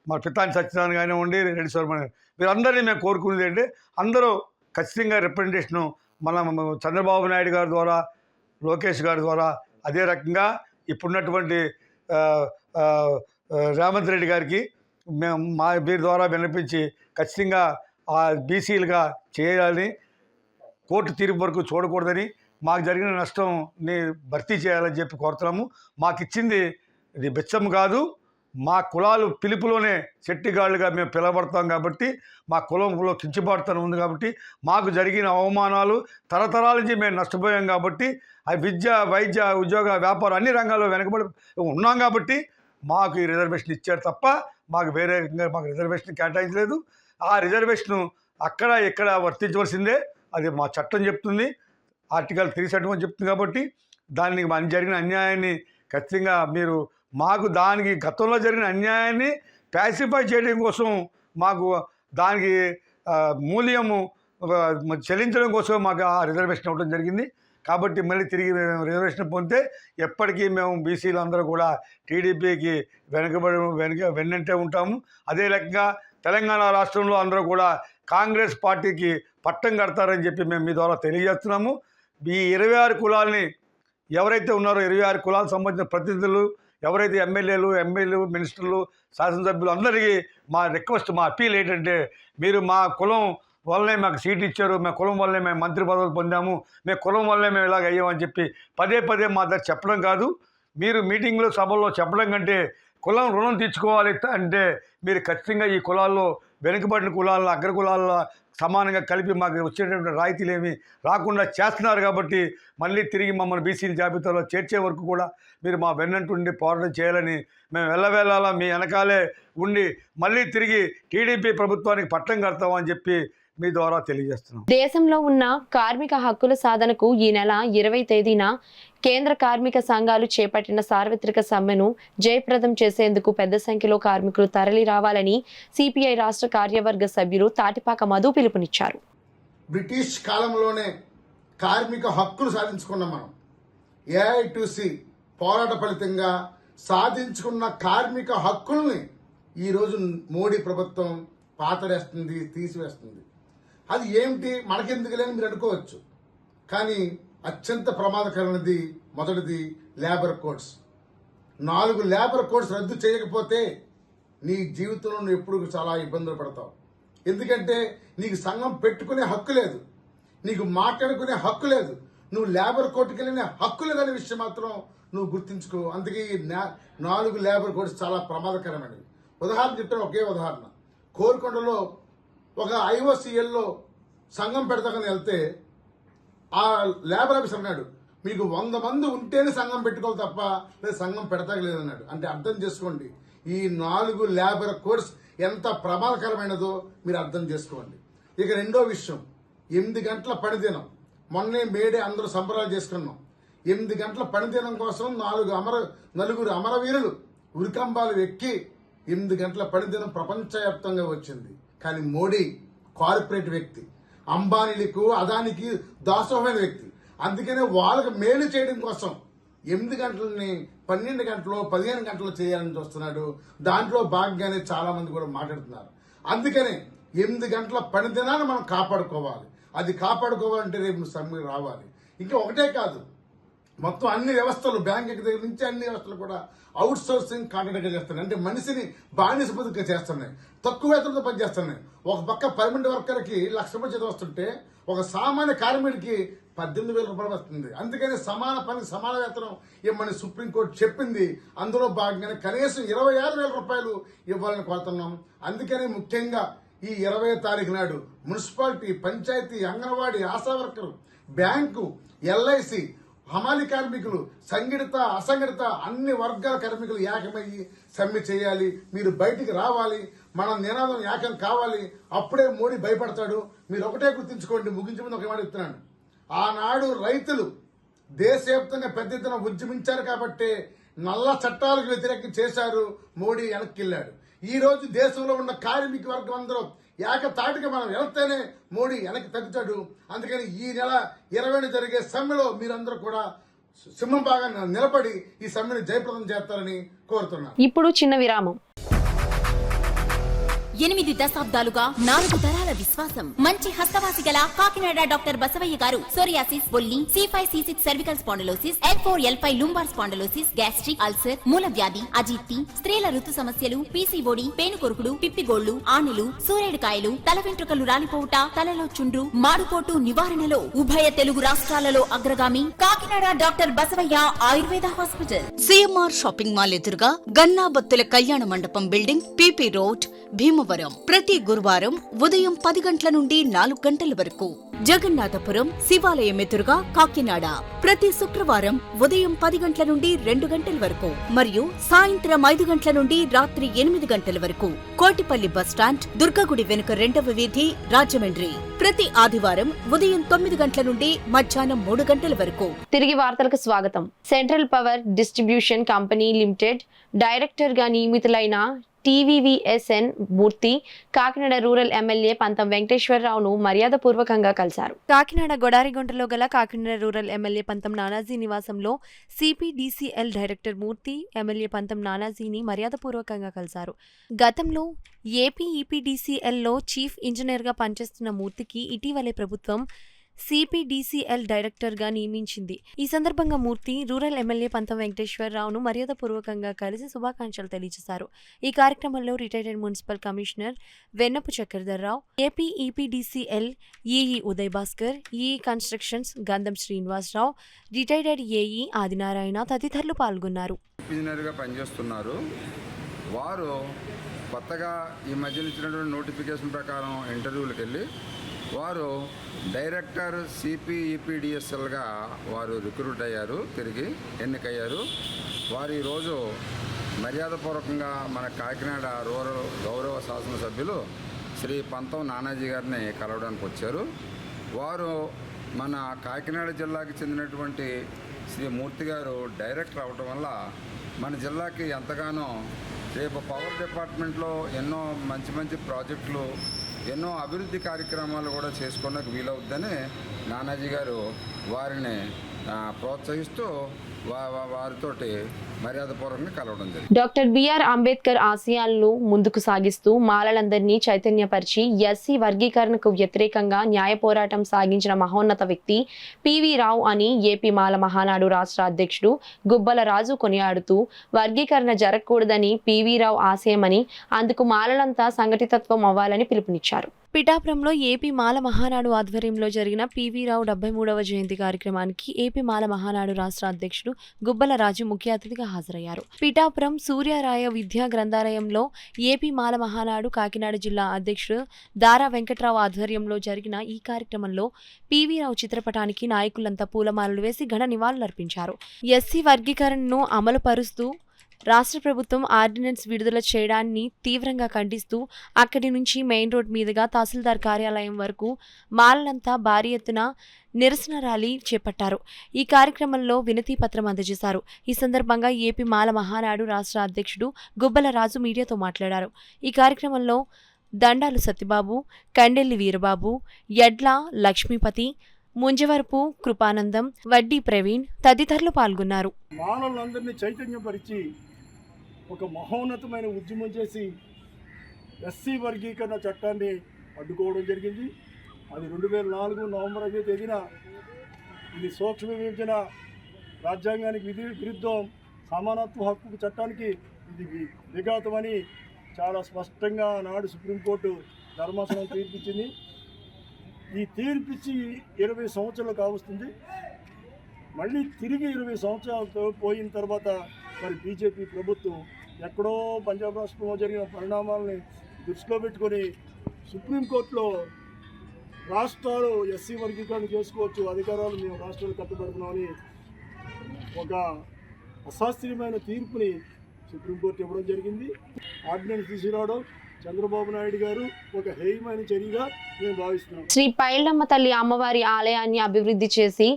మా పితాని సత్యనారాయణ కానివ్వండి, రెడ్డి స్వర్మని, వీరందరినీ మేము కోరుకునేది అంటే అందరూ ఖచ్చితంగా రిప్రజెంటేషను మన చంద్రబాబు నాయుడు గారి ద్వారా, లోకేష్ గారి ద్వారా, అదే రకంగా ఇప్పుడున్నటువంటి రేవంత్ రెడ్డి గారికి మేము మా వీరి ద్వారా వినిపించి ఖచ్చితంగా ఆ బీసీలుగా చేయాలని, కోర్టు తీర్పు వరకు చూడకూడదని, మాకు జరిగిన నష్టంని భర్తీ చేయాలని చెప్పి కోరుతున్నాము. మాకు ఇచ్చింది ఇది బిచ్చం కాదు, మా కులాలు పిలుపులోనే శెట్టిగాళ్ళుగా మేము పిలవబడతాం కాబట్టి, మా కులంలో కించిపాడుతనం ఉంది కాబట్టి, మాకు జరిగిన అవమానాలు తరతరాల నుంచి మేము నష్టపోయాం కాబట్టి, ఆ విద్య, వైద్య, ఉద్యోగ, వ్యాపారం అన్ని రంగాల్లో వెనకబడి ఉన్నాం కాబట్టి మాకు ఈ రిజర్వేషన్ ఇచ్చారు తప్ప మాకు వేరే మాకు రిజర్వేషన్ కేటాయించలేదు. ఆ రిజర్వేషను అక్కడ ఇక్కడ వర్తించవలసిందే, అది మా చట్టం చెప్తుంది, ఆర్టికల్ 371 చెప్తుంది. కాబట్టి దానికి మన జరిగిన అన్యాయాన్ని ఖచ్చితంగా మీరు మాకు దానికి గతంలో జరిగిన అన్యాయాన్ని ప్యాసిఫై చేయడం కోసం మాకు దానికి మూల్యము చెల్లించడం కోసం మాకు ఆ రిజర్వేషన్ ఇవ్వడం జరిగింది. కాబట్టి మళ్ళీ తిరిగి మేము రిజర్వేషన్ పొందితే ఎప్పటికీ మేము బీసీలు అందరూ కూడా టీడీపీకి వెన్నంటే ఉంటాము. అదే రకంగా తెలంగాణ రాష్ట్రంలో అందరూ కూడా కాంగ్రెస్ పార్టీకి పట్టం కడతారని చెప్పి మేము మీ ద్వారా తెలియజేస్తున్నాము. ఈ 26 కులాలని ఎవరైతే ఉన్నారో 26 కులాలకు సంబంధించిన ప్రతినిధులు ఎవరైతే ఎమ్మెల్యేలు, మినిస్టర్లు, శాసనసభ్యులు అందరికీ మా రిక్వెస్ట్, మా అప్పీల్ ఏంటంటే మీరు మా కులం వల్లనే మాకు సీట్ ఇచ్చారు, మా కులం వల్లనే మేము మంత్రి పదవులు పొందాము, మేము కులం వల్లనే మేము ఇలాగ అయ్యామని చెప్పి పదే మా దగ్గర చెప్పడం కాదు. మీరు మీటింగ్లో సభల్లో చెప్పడం కంటే కులం రుణం తీర్చుకోవాలి అంటే మీరు ఖచ్చితంగా ఈ కులాల్లో వెనుకబడిన కులాల్లో అగ్ర కులాల్లో సమానంగా కలిపి మాకు వచ్చేటటువంటి రాయితీలు ఏమి రాకుండా చేస్తున్నారు. కాబట్టి మళ్ళీ తిరిగి మమ్మల్ని బీసీల జాబితాలో చేర్చే వరకు కూడా మీరు మా వెన్నంటుండి పోరాటం చేయాలని మేము వెళ్ళవేళలా మీ వెనకాలే ఉండి మళ్ళీ తిరిగి టీడీపీ ప్రభుత్వానికి పట్టం కడతామని చెప్పి మీ ద్వారా తెలియజేస్తున్నాం. దేశంలో ఉన్న కార్మిక హక్కుల సాధనకు ఈ నెల 20 తేదీన కేంద్ర కార్మిక సంఘాలు చేపట్టిన సార్వత్రిక సమ్మెను జయప్రదం చేసేందుకు పెద్ద సంఖ్యలో కార్మికులు తరలి రావాలని సిపిఐ రాష్ట్ర కార్యవర్గ సభ్యులు తాటిపాక మధు పిలుపునిచ్చారు. బ్రిటిష్ కాలంలోనే కార్మిక హక్కులు సాధించుకున్నాం మనం. ఏఐటిసి పోరాట ఫలితంగా సాధించుకున్న కార్మిక హక్కుల్ని ఈరోజు మోడీ ప్రభుత్వం పాతరేస్తుంది, తీసివేస్తుంది. అది ఏమిటి మనకెందుకు లేని మీరు అనుకోవచ్చు. కానీ అత్యంత ప్రమాదకరమైనది మొదటిది లేబర్ కోడ్స్. 4 లేబర్ కోడ్స్ రద్దు చేయకపోతే నీ జీవితంలో నువ్వు ఎప్పుడు చాలా ఇబ్బందులు పడతావు. ఎందుకంటే నీకు సంఘం పెట్టుకునే హక్కు లేదు, నీకు మాట్లాడుకునే హక్కు లేదు, నువ్వు లేబర్ కోర్టుకి వెళ్ళిన హక్కు లేదనే విషయం మాత్రం నువ్వు గుర్తుంచుకో. అందుకే ఈ 4 లేబర్ కోడ్స్ చాలా ప్రమాదకరమైనవి. ఉదాహరణ చెప్తాను, ఒకే ఉదాహరణ. కోరుకొండలో ఒక ఐఓసీఎల్లో సంఘం పెడతాకని వెళ్తే ఆ లేబర్ ఆఫీసర్ అన్నాడు, మీకు 100 మంది ఉంటేనే సంఘం పెట్టుకోవాలి తప్ప లేదు సంఘం పెడతాకలేదన్నాడు. అంటే అర్థం చేసుకోండి ఈ 4 లేబర్ కోడ్స్ ఎంత ప్రమాదకరమైనదో మీరు అర్థం చేసుకోండి. ఇక రెండో విషయం, 8 గంటల పనిదినం. మొన్నే మేడే అందరూ సంబరాలు చేసుకున్నాం. 8 గంటల పనిదినం కోసం 4 అమరవీరులు ఉరికంబాలు ఎక్కి 8 గంటల పనిదినం ప్రపంచవ్యాప్తంగా వచ్చింది. కానీ మోడీ కార్పొరేట్ వ్యక్తి, అంబానీలకు అదానికి దాసోహమైన వ్యక్తి. అందుకనే వాళ్ళకి మేలు చేయడం కోసం 8 గంటలని 12 గంటలు 15 గంటలు చేయాలని చూస్తున్నాడు. దాంట్లో భాగంగానే చాలా మంది కూడా మాట్లాడుతున్నారు. అందుకనే 8 గంటల పనిదినాన్ని మనం కాపాడుకోవాలి. అది కాపాడుకోవాలంటే రేపు నువ్వు సమ్మె రావాలి. ఇంకా ఒకటే కాదు, మొత్తం అన్ని వ్యవస్థలు, బ్యాంక్ దగ్గర నుంచి అన్ని వ్యవస్థలు కూడా అవుట్ సోర్సింగ్ కాంట్రాక్ట్గా చేస్తున్నాయి. అంటే మనిషిని బానిస బతుకుగా చేస్తున్నాయి, తక్కువ వేతనంతో పనిచేస్తున్నాయి. ఒక పక్క పర్మనెంట్ వర్కర్కి 1,00,000 రూపాయలు జీతం వస్తుంటే ఒక సామాన్య కార్మికుడికి 18,000 రూపాయలు వస్తుంది. అందుకని సమాన పనికి సమాన వేతనం ఇవ్వమని సుప్రీంకోర్టు చెప్పింది. అందులో భాగంగానే కనీసం 26,000 రూపాయలు ఇవ్వాలని కోరుతున్నాం. అందుకని ముఖ్యంగా ఈ 20వ తారీఖు నాడు municipality, panchayat, anganwadi, ASHA worker, bank, LIC, హమాలి కార్మికులు, సంఘటిత అసంఘటిత అన్ని వర్గాల కార్మికులు ఏకమయ్యి సమ్మె చేయాలి. మీరు బయటికి రావాలి, మన నినాదం ఏకం కావాలి. అప్పుడే మోడీ భయపడతాడు. మీరు ఒకటే గుర్తుంచుకోండి, ముగించే ముందు ఒక మాట చెప్తున్నాను. ఆనాడు రైతులు దేశవ్యాప్తంగా పెద్ద ఎత్తున ఉద్యమించారు కాబట్టి నల్ల చట్టాలకు వ్యతిరేకం చేశారు, మోడీ వెనక్కి వెళ్ళాడు. ఈ రోజు దేశంలో ఉన్న కార్మిక వర్గం అందరూ ఏకతాటిగా మనం వెళ్తేనే మోడీ వెనక్కి తగ్గుతాడు. అందుకని ఈ నెల 20న జరిగే సమ్మెలో మీరందరూ కూడా సింహం బాగా నిలబడి ఈ సమ్మెను జయప్రదం చేస్తారని కోరుతున్నాను. ఇప్పుడు చిన్న విరామం. 8 దశాబ్దాలుగా 4 తరాల విశ్వాసం. మంచి హస్తవాసి గల కాకినాడ డాక్టర్ బసవయ్య గారు సోరియాసిస్, బొల్లి, C5, C6 cervical spondylosis, L4, L5 lumbar spondylosis, gastric ulcer, మూల వ్యాధి, అజీర్తి, స్త్రీల ఋతు సమస్యలు, PCOD, పేనుకొరుకుడు, పిప్పిగోళ్లు, ఆనెలు, సూరేడుకాయలు, తల వెంట్రుకలు రాలిపోవుట, తలలో చుండ్రు, మాడుకోటు నివారణలో ఉభయ తెలుగు రాష్ట్రాలలో అగ్రగామి Kakinada doctor Basavaiah Ayurveda hospital. CMR shopping mall ఎదురుగా గన్నాబత్తుల కళ్యాణ మండపం బిల్డింగ్, PP రోడ్, భీమవరం. ప్రతి గురువారం ఉదయం 10 గంటల నుండి 4 గంటల వరకు. జగన్నాథపురం శివాలయం ఎదురుగా కాకినాడ ప్రతి శుక్రవారం ఉదయం 10 గంటల నుండి 2 గంటల వరకు మరియు సాయంత్రం 5 గంటల నుండి రాత్రి 8 గంటల వరకు. కోటిపల్లి బస్టాండ్, దుర్గగుడి వెనుక 2వ వీధి, రాజమండ్రి ప్రతి ఆదివారం ఉదయం 9 గంటల నుండి మధ్యాహ్నం 3 గంటల వరకు. తిరిగి వార్తలకు స్వాగతం. Central power distribution company limited director గా నియమితులైన TVVSN మూర్తి కాకినాడ రూరల్ ఎమ్మెల్యే పంతం వెంకటేశ్వరరావును మర్యాదపూర్వకంగా కలిశారు. కాకినాడ గొడారిగుంటలో గల కాకినాడ రూరల్ ఎమ్మెల్యే పంతం నానాజీ నివాసంలో CPDCL డైరెక్టర్ మూర్తి ఎమ్మెల్యే పంతం నానాజీని మర్యాదపూర్వకంగా కలిశారు. గతంలో ఏపీ EPDCLలో చీఫ్ ఇంజనీర్గా పనిచేస్తున్న మూర్తికి ఇటీవలే ప్రభుత్వం CPDCL డైరెక్టర్గా నియమించింది. ఈ సందర్భంగా మూర్తి రూరల్ ఎమ్మెల్యే పంతం వెంకటేశ్వరరావును మర్యాదపూర్వకంగా కలిసి శుభాకాంక్షలు తెలియజేశారు. ఈ కార్యక్రమంలో retired municipal commissioner Vennapu Chakradhar Rao, AP EPDCL EE Uday Bhaskar, EE constructions గంధం శ్రీనివాసరావు, రిటైర్డ్ AE ఆదినారాయణ తదితరులు పాల్గొన్నారు. ఇంజనీర్గా పనిచేస్తున్నారు. వారు కొత్తగా ఈ మధ్యన ఇచ్చినటువంటి నోటిఫికేషన్ ప్రకారం ఇంటర్వ్యూలకు వెళ్ళి వారు డైరెక్టర్ CPEPDSLగా వారు రిక్రూట్ అయ్యారు, తిరిగి ఎన్నికయ్యారు. వారు ఈరోజు మర్యాదపూర్వకంగా మన కాకినాడ రూరల్ గౌరవ శాసనసభ్యులు శ్రీ పంతం నానాజీ గారిని కలవడానికి వచ్చారు. వారు మన కాకినాడ జిల్లాకి చెందినటువంటి శ్రీ మూర్తి గారు డైరెక్టర్ అవటం వల్ల మన జిల్లాకి ఎంతగానో రేపు పవర్ డిపార్ట్మెంట్లో ఎన్నో మంచి ప్రాజెక్టులు, ఎన్నో అభివృద్ధి కార్యక్రమాలు కూడా చేసుకోవడానికి వీలవుద్దని నానాజీ గారు వారిని ప్రోత్సహిస్తూ వారితోటి మర్యాదపూర్వకంగా కలవడం జరిగింది. డాక్టర్ బిఆర్ అంబేద్కర్ ఆశయాలను ముందుకు సాగిస్తూ మాలలందరినీ చైతన్యపరిచి ఎస్సీ వర్గీకరణకు వ్యతిరేకంగా న్యాయ పోరాటం సాగించిన మహోన్నత వ్యక్తి PV రావు అని ఏపీ మాల మహానాడు రాష్ట్ర అధ్యక్షుడు గుబ్బల రాజు కొనియాడుతూ వర్గీకరణ జరగకూడదని PV రావు ఆశయమని అందుకు మాలలంతా సంఘటితత్వం అవ్వాలని పిలుపునిచ్చారు. పిఠాపురంలో ఏపీ మాల మహానాడు ఆధ్వర్యంలో జరిగిన PV రావు 73వ జయంతి కార్యక్రమానికి ఏపీ మాల మహానాడు రాష్ట్ర అధ్యక్షుడు గుబ్బల రాజు ముఖ్య అతిథిగా హాజరయ్యారు. పిఠాపురం సూర్యరాయ విద్యా గ్రంథాలయంలో ఏపీ మాల మహానాడు కాకినాడ జిల్లా అధ్యక్షుడు దారా వెంకట్రావు ఆధ్వర్యంలో జరిగిన ఈ కార్యక్రమంలో PV రావు చిత్రపటానికి నాయకులంతా పూలమాలలు వేసి ఘన నివాళులర్పించారు. ఎస్సీ వర్గీకరణను అమలు పరుస్తూ రాష్ట్ర ప్రభుత్వం ఆర్డినెన్స్ విడుదల చేయడాన్ని తీవ్రంగా ఖండిస్తూ అక్కడి నుంచి మెయిన్ రోడ్ మీదుగా తహసీల్దార్ కార్యాలయం వరకు మాలలంతా భారీ ఎత్తున నిరసన ర్యాలీ చేపట్టారు. ఈ కార్యక్రమంలో వినతి పత్రం అందజేశారు. ఈ సందర్భంగా ఏపీ మాల మహానాడు రాష్ట్ర అధ్యక్షుడు గుబ్బల రాజు మీడియాతో మాట్లాడారు. ఈ కార్యక్రమంలో దండాలు సత్యబాబు, కండెల్లి వీరబాబు, యడ్ల లక్ష్మీపతి, ముంజవరపు కృపానందం, వడ్డీ ప్రవీణ్ తదితరులు పాల్గొన్నారు. మానవులందరినీ చైతన్యపరిచి ఒక మహోన్నతమైన ఉద్యమం చేసి ఎస్సీ వర్గీకరణ చట్టాన్ని అడ్డుకోవడం జరిగింది. అది 2004 నవంబర్ 5వ తేదీన ఇది సూక్ష్మ విభజన రాజ్యాంగానికి విరుద్ధం, సమానత్వ హక్కు చట్టానికి ఇది విఘాతమని చాలా స్పష్టంగా నాడు సుప్రీంకోర్టు ధర్మాసనం తీర్పిచ్చింది. ఈ తీర్పిచ్చి 20 సంవత్సరాలు కావస్తుంది. మళ్ళీ తిరిగి 20 సంవత్సరాలతో పోయిన తర్వాత మరి బీజేపీ ప్రభుత్వం ఎక్కడో పంజాబ్ రాష్ట్రంలో జరిగిన పరిణామాలని దృష్టిలో పెట్టుకొని సుప్రీంకోర్టులో రాష్ట్రాలు ఎస్సీ వర్గీకరణ చేసుకోవచ్చు, అధికారాలు మేము రాష్ట్రాలు కట్టుబడుతున్నామని ఒక అశాస్త్రీయమైన తీర్పుని సుప్రీంకోర్టు ఇవ్వడం జరిగింది. ఆర్డినెన్స్ తీసుకురావడం చంద్రబాబు నాయుడు గారు ఒక హేయమైన చర్యగా మేము భావిస్తున్నాం. శ్రీ పైళ్ళమ్మ తల్లి అమ్మవారి ఆలయాన్ని అభివృద్ధి చేసి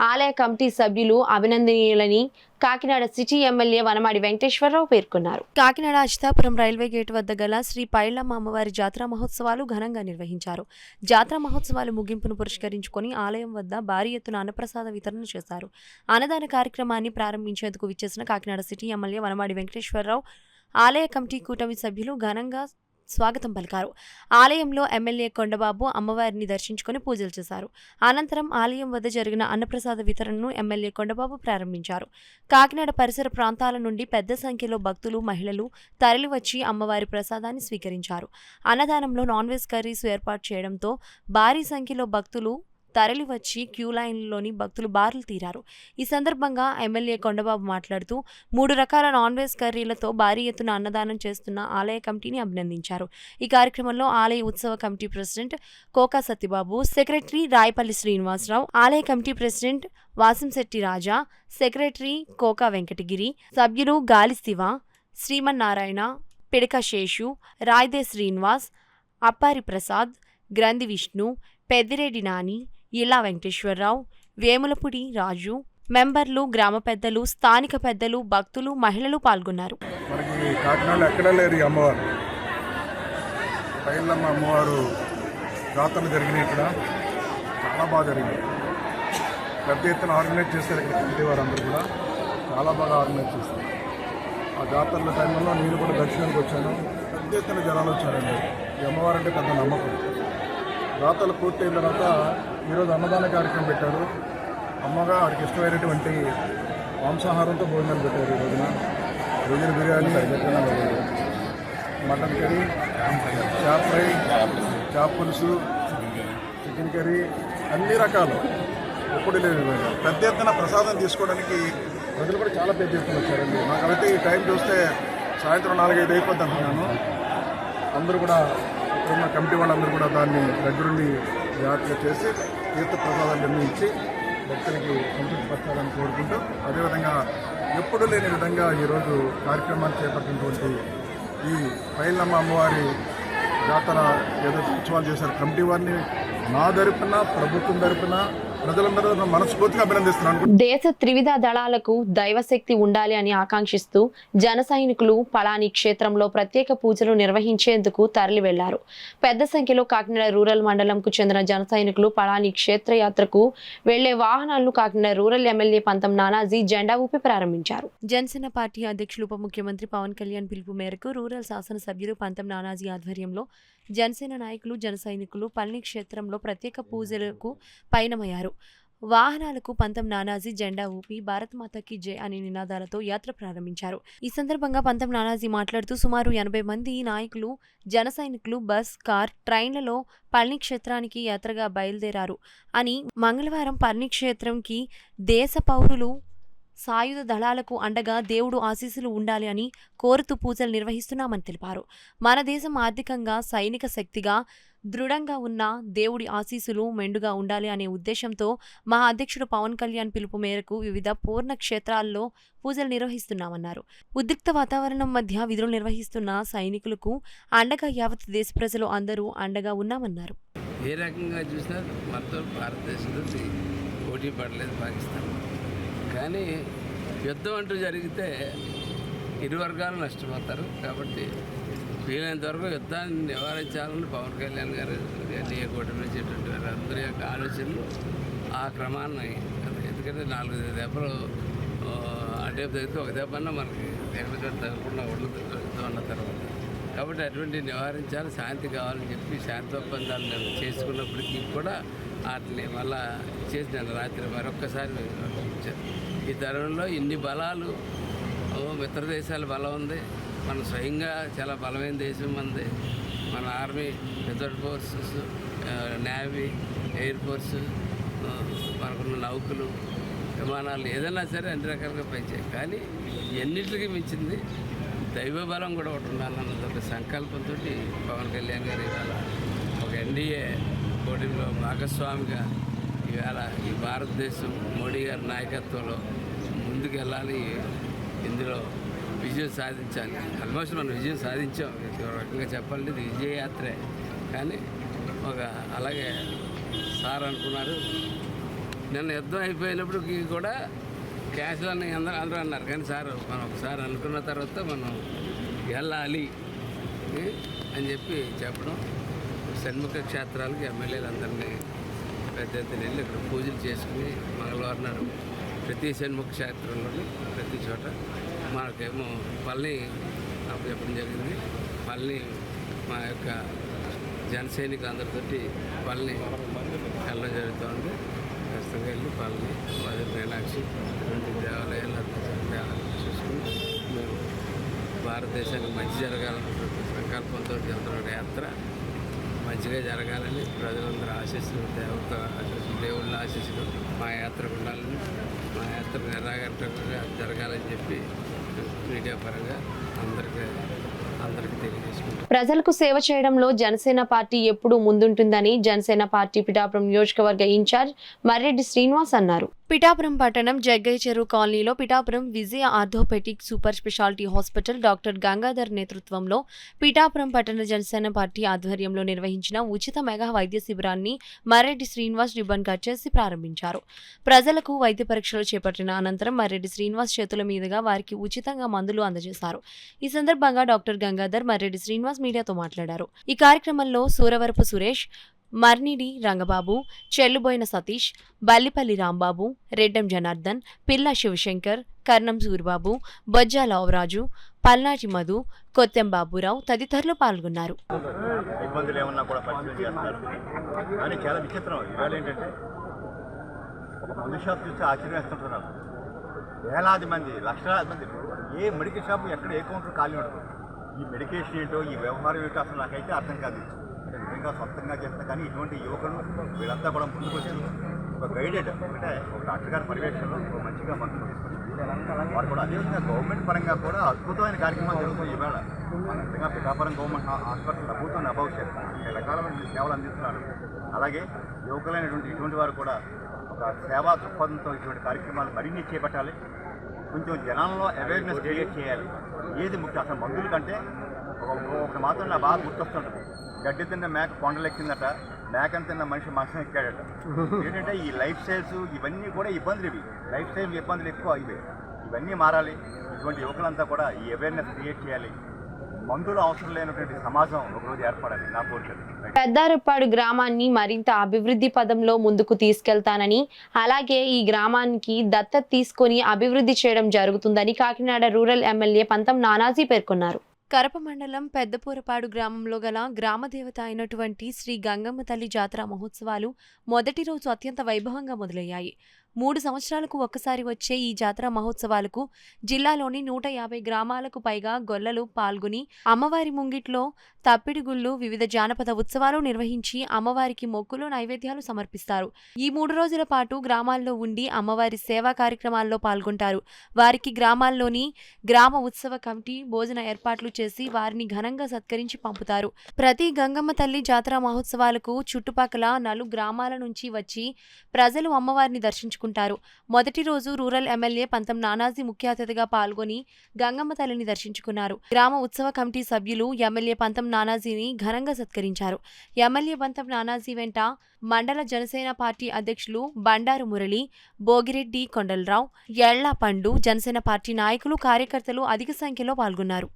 ఆలయ కమిటీ సభ్యులు అభినందనీయులని కాకినాడ సిటీ ఎమ్మెల్యే వనమాడి వెంకటేశ్వరరావు పేర్కొన్నారు. కాకినాడ అచితాపురం రైల్వే గేట్ వద్ద గల శ్రీ పైళ్ళమ్మ అమ్మవారి జాతర మహోత్సవాలు ఘనంగా నిర్వహించారు. జాతర మహోత్సవాలు ముగింపును పురస్కరించుకొని ఆలయం వద్ద భారీ ఎత్తున అన్నప్రసాద వితరణ చేశారు. అన్నదాన కార్యక్రమాన్ని ప్రారంభించేందుకు విచ్చేసిన కాకినాడ సిటీ ఎమ్మెల్యే వనమాడి వెంకటేశ్వరరావు ఆలయ కమిటీ కూటమి సభ్యులు ఘనంగా స్వాగతం పలికారు. ఆలయంలో ఎమ్మెల్యే కొండబాబు అమ్మవారిని దర్శించుకుని పూజలు చేశారు. అనంతరం ఆలయం వద్ద జరిగిన అన్నప్రసాద వితరణను ఎమ్మెల్యే కొండబాబు ప్రారంభించారు. కాకినాడ పరిసర ప్రాంతాల నుండి పెద్ద సంఖ్యలో భక్తులు, మహిళలు తరలివచ్చి అమ్మవారి ప్రసాదాన్ని స్వీకరించారు. అన్నదానంలో నాన్ వెజ్ కర్రీస్ ఏర్పాటు చేయడంతో భారీ సంఖ్యలో భక్తులు తరలివచ్చి క్యూ లైన్లోని భక్తులు బారులు తీరారు. ఈ సందర్భంగా ఎమ్మెల్యే కొండబాబు మాట్లాడుతూ 3 రకాల నాన్ వెజ్ కర్రీలతో భారీ ఎత్తున అన్నదానం చేస్తున్న ఆలయ కమిటీని అభినందించారు. ఈ కార్యక్రమంలో ఆలయ ఉత్సవ committee president Koka Satyababu, secretary Rayapalli Srinivasarao, ఆలయ committee president Vasamsetti Raja, secretary Koka Venkatagiri, సభ్యులు గాలి శివ, శ్రీమన్నారాయణ, పిడక శేషు, రాయ్దే శ్రీనివాస్, అప్పారి ప్రసాద్, గ్రంథి విష్ణు, పెద్దిరెడ్డి నాని, ఇలా వెంకటేశ్వరరావు, వేములపుడి రాజు, మెంబర్లు, గ్రామ పెద్దలు, స్థానిక పెద్దలు, భక్తులు, మహిళలు పాల్గొన్నారు. మనకి కాకినాడలో ఎక్కడా లేరు ఈ అమ్మవారు. పైళ్ళమ్మ అమ్మవారు జాతరలు జరిగినాయి. ఇక్కడ చాలా బాగా జరిగింది. పెద్ద ఎత్తున ఆర్గనైజ్ చేస్తారు. ఇక్కడ కమిటీ వారు అందరూ కూడా చాలా బాగా ఆర్గనైజ్ చేస్తారు. ఆ జాతరల టైంలో నేను కూడా దర్శనానికి వచ్చాను. పెద్ద ఎత్తున జనాలు వచ్చారండి. ఈ అమ్మవారు అంటే పెద్ద నమ్మకం. జాతరలు పూర్తయిన తర్వాత ఈరోజు అన్నదాన కార్యక్రమం పెట్టారు. అమ్మగా వారికి ఇష్టమైనటువంటి మాంసాహారంతో భోజనాలు పెట్టారు. ఈ రోజున రొయ్యల బిర్యానీ, మటన్ కర్రీ, చేప ఫ్రై, చేప పులుసు, చికెన్ కర్రీ, అన్ని రకాలు ఎప్పుడు లేదు. పెద్ద ఎత్తున ప్రసాదం తీసుకోవడానికి ప్రజలు కూడా చాలా పెద్ద ఎత్తున వచ్చారండి. నాకైతే ఈ టైం చూస్తే సాయంత్రం 4-5 అయిపోద్ది అంటున్నాను. అందరూ కూడా ఉన్న కమిటీ వాళ్ళందరూ కూడా దాన్ని దగ్గరుండి జాగ్రత్తగా చేసి తీర్థ ప్రసాదాలన్నీ ఇచ్చి భక్తులకి సంతృప్తిపరచాలని కోరుకుంటూ, అదేవిధంగా ఎప్పుడు లేని విధంగా ఈరోజు కార్యక్రమాన్ని చేపట్టినటువంటి ఈ పైళ్ళమ్మ అమ్మవారి జాతర ఏదైతే ఉత్సవాలు చేశారు కమిటీ వారిని నా తరపున, ప్రభుత్వం తరపున ప్రజలందరూ మనస్ఫూర్తిగా అభినందిస్తున్నాను. దేశ త్రివిధ దళాలకు దైవశక్తి ఉండాలి అని ఆకాంక్షిస్తూ జన సైనికులు పళాని క్షేత్రంలో ప్రత్యేక పూజలు నిర్వహించేందుకు తరలి వెళ్లారు. పెద్ద సంఖ్యలో కాకినాడ రూరల్ మండలంకు చెందిన జన సైనికులు పళాని క్షేత్రయాత్రకు వెళ్లే వాహనాలను కాకినాడ రూరల్ ఎమ్మెల్యే పంతం నానాజీ జెండా ఊపి ప్రారంభించారు. జనసేన పార్టీ అధ్యక్షులు ఉప ముఖ్యమంత్రి పవన్ కళ్యాణ్ పిలుపు మేరకు రూరల్ శాసనసభ్యులు పంతం నానాజీ ఆధ్వర్యంలో జనసేన నాయకులు, జన సైనికులు పళని క్షేత్రంలో ప్రత్యేక పూజలకు పయనమయ్యారు. వాహనాలకు పంతం నానాజీ జెండా ఊపి భారత్ మాతాకి జై అనే నినాదాలతో యాత్ర ప్రారంభించారు. ఈ సందర్భంగా పంతం నానాజీ మాట్లాడుతూ సుమారు 80 మంది నాయకులు, జన సైనికులు బస్, కార్, ట్రైన్లలో పళని క్షేత్రానికి యాత్రగా బయలుదేరారు అని, మంగళవారం పళని క్షేత్రంకి దేశ పౌరులు, సాయుధ దళాలకు అండగా దేవుడు ఆశీస్సులు ఉండాలి అని కోరుతూ పూజలు నిర్వహిస్తున్నామని తెలిపారు. మన దేశం ఆర్థికంగా, సైనిక శక్తిగా దృఢంగా ఉన్న దేవుడి ఆశీస్సులు మెండుగా ఉండాలి అనే ఉద్దేశంతో మా అధ్యక్షుడు పవన్ కళ్యాణ్ పిలుపు మేరకు వివిధ పూర్ణ క్షేత్రాల్లో పూజలు నిర్వహిస్తున్నామన్నారు. ఉద్రిక్త వాతావరణం మధ్య విధులు నిర్వహిస్తున్న సైనికులకు అండగా యావత్ దేశ ప్రజలు అందరూ అండగా ఉన్నామన్నారు. ఏ రకంగా చూసినా మనతో భారతదేశంలో పోటీ పడలేదు పాకిస్తాన్. కానీ యుద్ధం అంటూ జరిగితే ఇరు వర్గాలు నష్టపోతారు. కాబట్టి వీలైనంత వరకు యుద్ధాన్ని నివారించాలని పవన్ కళ్యాణ్ గారు, ఎన్డీఏ కూటమి చేసేటువంటి వారు అందరి యొక్క ఆలోచనలు ఆ క్రమాన్ని, ఎందుకంటే 4 దెబ్బలు అటే తగ్గితే ఒక దెబ్బన్నా మనకి ఎక్కడ తగ్గకుండా ఉండదు యుద్ధం అన్న తర్వాత. కాబట్టి అటువంటి నివారించాలి, శాంతి కావాలని చెప్పి శాంతి ఒప్పందాలు నేను చేసుకున్నప్పటికీ కూడా వాటిని మళ్ళా చేసి నేను రాత్రి మరొక్కసారి ఇచ్చాను. ఈ తరుణంలో ఇన్ని బలాలు, మిత్ర దేశాల బలం ఉంది, మన స్వయంగా చాలా బలమైన దేశం మనది. మన army, reserve forces, navy, air force, మనకున్న నౌకలు, విమానాలు ఏదైనా సరే అన్ని రకాలుగా పనిచేయాలి. కానీ ఎన్నిటికి మించింది దైవ బలం కూడా ఒకటి ఉండాలన్న సంకల్పంతో పవన్ కళ్యాణ్ గారు ఇవాళ ఒక ఎన్డీఏ పోటీలో భాగస్వామిగా ఇవాళ ఈ భారతదేశం మోడీ గారి నాయకత్వంలో ముందుకు వెళ్ళాలి, ఇందులో విజయం సాధించాలి. ఆల్మోస్ట్ మనం విజయం సాధించాం, ఒక రకంగా చెప్పాలంటే ఇది విజయయాత్రే. కానీ అలాగే సార్ అనుకున్నారు, నిన్న యుద్ధం అయిపోయినప్పటికీ కూడా క్యాష్లన్నీ అందరూ అన్నారు. కానీ సార్ మనం ఒకసారి అనుకున్న తర్వాత మనం వెళ్ళాలి అని చెప్పి చెప్పడం, షణ్ముఖ క్షేత్రాలకి ఎమ్మెల్యేలందరినీ పెద్ద ఎత్తున వెళ్ళి ఇక్కడ పూజలు చేసుకుని మంగళవారం నాడు ప్రతి షణ్ముఖ క్షేత్రంలోని ప్రతి చోట మనకేమో పల్ని చెప్పడం జరిగింది. పల్ని మా యొక్క జన సైనికులందరితోటి పల్ని వెళ్ళడం జరుగుతుంది. ఖచ్చితంగా వెళ్ళి పల్ని, మధుర మీనాక్షి ఇటువంటి దేవాలయాలు చూసుకుని మేము భారతదేశానికి మంచి జరగాలన్నటువంటి సంకల్పంతో జరుగుతున్న యాత్ర మంచిగా జరగాలని ప్రజలందరూ ఆశీస్సులు, దేవత ఆశీస్సులు, దేవుళ్ళ ఆశీస్సులు మా యాత్రకు ఉండాలని, మా యాత్ర నిరాఘాటంగా జరగాలని చెప్పి మీడియా పరంగా అందరికీ తెలియజేసుకుంటాం. ప్రజలకు సేవ చేయడంలో జనసేన పార్టీ ఎప్పుడూ ముందుంటుందని జనసేన పార్టీ పిఠాపురం నియోజకవర్గ ఇన్ఛార్జ్ మర్రెడ్డి శ్రీనివాస్ అన్నారు. పిఠాపురం పట్టణం జగ్గయ్య చెరువు కాలనీలో Pithapuram Vijaya orthopaedic super speciality hospital doctor Gangadhar నేతృత్వంలో పిఠాపురం పట్టణ జనసేన పార్టీ ఆధ్వర్యంలో నిర్వహించిన ఉచిత మెగా వైద్య శిబిరాన్ని మర్రెడ్డి శ్రీనివాస్ రిబ్బన్ కట్ చేసి ప్రారంభించారు. ప్రజలకు వైద్య పరీక్షలు చేపట్టిన అనంతరం మర్రెడ్డి శ్రీనివాస్ చేతుల మీదుగా వారికి ఉచితంగా మందులు అందజేశారు. ఈ సందర్భంగా డాక్టర్ గంగాధర్ మర్రెడ్డి శ్రీనివాస్ మీడియాతో మాట్లాడారు. ఈ కార్యక్రమంలో సూరవరపు సురేష్, మర్నిడి రంగబాబు, చెల్లుబోయిన సతీష్, బల్లిపల్లి రాంబాబు, రెడ్డం జనార్దన్, పిల్ల శివశంకర్, కర్ణం సూరిబాబు, బొజ్జాల ఓవరాజు, పల్నాటి మధు, కొత్తెం బాబురావు తదితరులు పాల్గొన్నారు. ఇబ్బందులు ఏమన్నా కూడా పరిశీలన చేస్తారు. కానీ చాలా విచిత్రం ఇవాళ ఏంటంటే ఒక మందు షాప్ చూస్తే ఆశ్చర్యం వేస్తుంటున్నారు. వేలాది మంది, లక్షలాది మంది, ఏ మెడికల్ షాపు ఎక్కడ ఏ కౌంటర్ ఖాళీ ఉంటుంది. ఈ మెడికేషన్ ఏంటో, ఈ వ్యవహారం ఏంటో అసలు నాకైతే అర్థం కాదు. నిజంగా సొంతంగా చేస్తా. కానీ ఇటువంటి యువకులు వీళ్ళంతా కూడా ముందుకు వచ్చి ఒక గైడెడ్ అంటే ఒక డాక్టర్ గారి పర్యవేక్షణలో మంచిగా మందులు తీసుకొచ్చి వారు కూడా అదేవిధంగా గవర్నమెంట్ పరంగా కూడా అద్భుతమైన కార్యక్రమాలు జరుగుతాయి. ఈవేళ నిజంగా పిఠాపురం గవర్నమెంట్ హాస్పిటల్ ప్రభుత్వం అభవిష్యత్ అన్ని రకాలమైన సేవలు అందిస్తున్నారు. అలాగే యువకులైనటువంటి ఇటువంటి వారు కూడా ఒక సేవా దృక్పథంతో ఇటువంటి కార్యక్రమాలు మరిన్ని చేపట్టాలి. కొంచెం జనాల్లో అవేర్నెస్ క్రియేట్ చేయాలి. ఏది ముఖ్యం అసలు మందుల కంటే ఒక మాత్రం నా బాగా గుర్తొస్తుంటుంది. గడ్డి తిన్న మేక కొండలెక్కిందట, మేకను తిన్న మనిషి మనసం ఎక్కాడట. ఏంటంటే ఈ లైఫ్ స్టైల్స్ ఇవన్నీ కూడా ఇబ్బందులు, ఇవి లైఫ్ స్టైల్ ఇబ్బందులు ఎక్కువ ఇవన్నీ మారాలి. ఇటువంటి యువకులంతా కూడా ఈ అవేర్నెస్ క్రియేట్ చేయాలి. మందులు అవసరం లేనటువంటి సమాజం ఒకరోజు ఏర్పడాలి నా కోరిక. పెద్దారెప్పాడు గ్రామాన్ని మరింత అభివృద్ధి పదంలో ముందుకు తీసుకెళ్తానని, అలాగే ఈ గ్రామానికి దత్తత తీసుకొని అభివృద్ధి చేయడం జరుగుతుందని కాకినాడ రూరల్ ఎమ్మెల్యే పంతం నానాజీ పేర్కొన్నారు. కరప మండలం పెద్దపూరపాడు గ్రామంలో గల గ్రామదేవత అయినటువంటి శ్రీ గంగమ్మ తల్లి జాతర మహోత్సవాలు మొదటి రోజు అత్యంత వైభవంగా మొదలయ్యాయి. 3 సంవత్సరాలకు ఒక్కసారి వచ్చే ఈ జాతర మహోత్సవాలకు జిల్లాలోని 150 గ్రామాలకు పైగా గొల్లలు పాల్గొని అమ్మవారి ముంగిట్లో తప్పిడిగుళ్ళు, వివిధ జానపద ఉత్సవాలు నిర్వహించి అమ్మవారికి మొక్కులు, నైవేద్యాలు సమర్పిస్తారు. ఈ 3 రోజుల పాటు గ్రామాల్లో ఉండి అమ్మవారి సేవా కార్యక్రమాల్లో పాల్గొంటారు. వారికి గ్రామాల్లోని గ్రామ ఉత్సవ కమిటీ భోజన ఏర్పాట్లు చేసి వారిని ఘనంగా సత్కరించి పంపుతారు. ప్రతి గంగమ్మ తల్లి జాతర మహోత్సవాలకు చుట్టుపక్కల 4 గ్రామాల నుంచి వచ్చి ప్రజలు అమ్మవారిని దర్శించుకుంటారు. మొదటి రోజు రూరల్ ఎమ్మెల్యే పంతం నానాజీ ముఖ్య అతిథిగా పాల్గొని గంగమ్మ తల్లిని దర్శించుకున్నారు. గ్రామ ఉత్సవ కమిటీ సభ్యులు ఎమ్మెల్యే పంతం నానాజీని ఘనంగా సత్కరించారు. ఎమ్మెల్యే పంతం నానాజీ వెంట మండల జనసేన పార్టీ అధ్యక్షులు బండారు మురళి, భోగిరెడ్డి కొండలరావు, ఎళ్ల పండు, జనసేన పార్టీ నాయకులు, కార్యకర్తలు అధిక సంఖ్యలో పాల్గొన్నారు.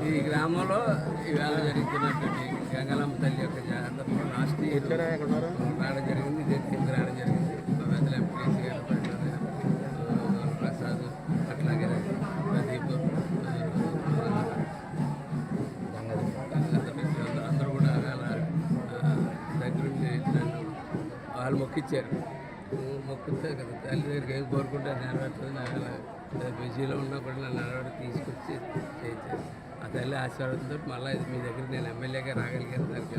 ఈ గ్రామంలో ఈవేళ జరుగుతున్నటువంటి గంగలమ్మ తల్లి యొక్క జాతర లాస్ట్ ఇయర్ రావడం జరిగింది. ఇదే రావడం జరిగింది. మా పెద్దల ఎంపీసీ గారు ప్రసాద్, అట్లాగే మొక్కిచ్చారు. మొక్కితే కదా తల్లి దగ్గరికి ఏం కోరుకుంటే నెరవేరుతుంది. నాకు బిజీలో ఉన్నా కూడా నన్ను నెరవేరు తీసుకొచ్చి చేయించారు. ఆ తల్లి ఆశీర్వాదంతో మళ్ళీ మీ దగ్గర నేను ఎమ్మెల్యేగా రాగలిగాను. దానికి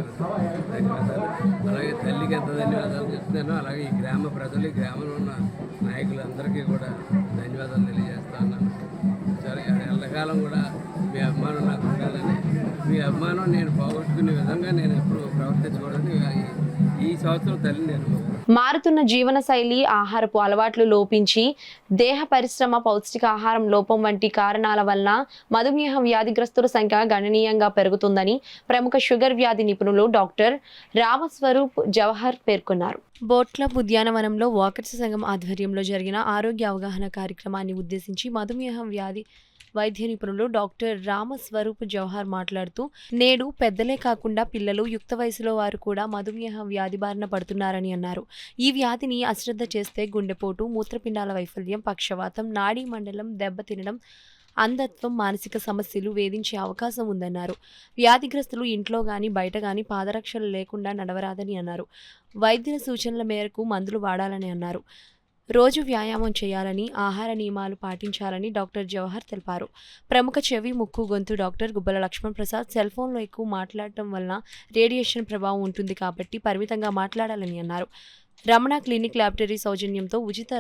ధన్యవాదాలు. అలాగే తల్లికి ఎంత ధన్యవాదాలు చెప్తున్నానో అలాగే ఈ గ్రామ ప్రజలు, ఈ గ్రామంలో ఉన్న నాయకులందరికీ కూడా ధన్యవాదాలు తెలియజేస్తా ఉన్నాను. సరే ఎల్లకాలం కూడా మీ అభిమానం నాకు ఉండాలని, మీ అభిమానం నేను పోగొట్టుకునే విధంగా నేను ఎప్పుడు ప్రవర్తించకూడదని ఈ సంవత్సరం తల్లి నేను మారుతున్న జీవన శైలి, ఆహారపు అలవాట్లు లోపించి దేహ పరిశ్రమ, పౌష్టికాహారం లోపం వంటి కారణాల వలన మధుమేహ వ్యాధిగ్రస్తుల సంఖ్య గణనీయంగా పెరుగుతుందని ప్రముఖ షుగర్ వ్యాధి నిపుణులు డాక్టర్ రామస్వరూప్ జవహర్ పేర్కొన్నారు. బోట్ క్లబ్ ఉద్యానవనంలో వాకర్స్ సంఘం ఆధ్వర్యంలో జరిగిన ఆరోగ్య అవగాహన కార్యక్రమాన్ని ఉద్దేశించి మధుమేహ వ్యాధి వైద్య నిపుణులు డాక్టర్ రామస్వరూప్ జవహర్ మాట్లాడుతూ, నేడు పెద్దలే కాకుండా పిల్లలు, యుక్త వయసులో వారు కూడా మధుమేహ వ్యాధి బారిన పడుతున్నారని అన్నారు. ఈ వ్యాధిని అశ్రద్ధ చేస్తే గుండెపోటు, మూత్రపిండాల వైఫల్యం, పక్షవాతం, నాడీ మండలం దెబ్బతినడం, అంధత్వం, మానసిక సమస్యలు వేధించే అవకాశం ఉందన్నారు. వ్యాధిగ్రస్తులు ఇంట్లో గాని బయట గాని పాదరక్షలు లేకుండా నడవరాదని అన్నారు. వైద్యుల సూచనల మేరకు మందులు వాడాలని అన్నారు. రోజు వ్యాయామం చేయాలని, ఆహార నియమాలు పాటించాలని డాక్టర్ జవహర్ తెలిపారు. ప్రముఖ చెవి, ముక్కు, గొంతు డాక్టర్ గుబ్బల లక్ష్మణ్ ప్రసాద్ సెల్ ఫోన్లో ఎక్కువ మాట్లాడటం వలన రేడియేషన్ ప్రభావం ఉంటుంది కాబట్టి పరిమితంగా మాట్లాడాలని అన్నారు. రమణ క్లినిక్ ల్యాబొరేటరీ సౌజన్యంతో ఉచిత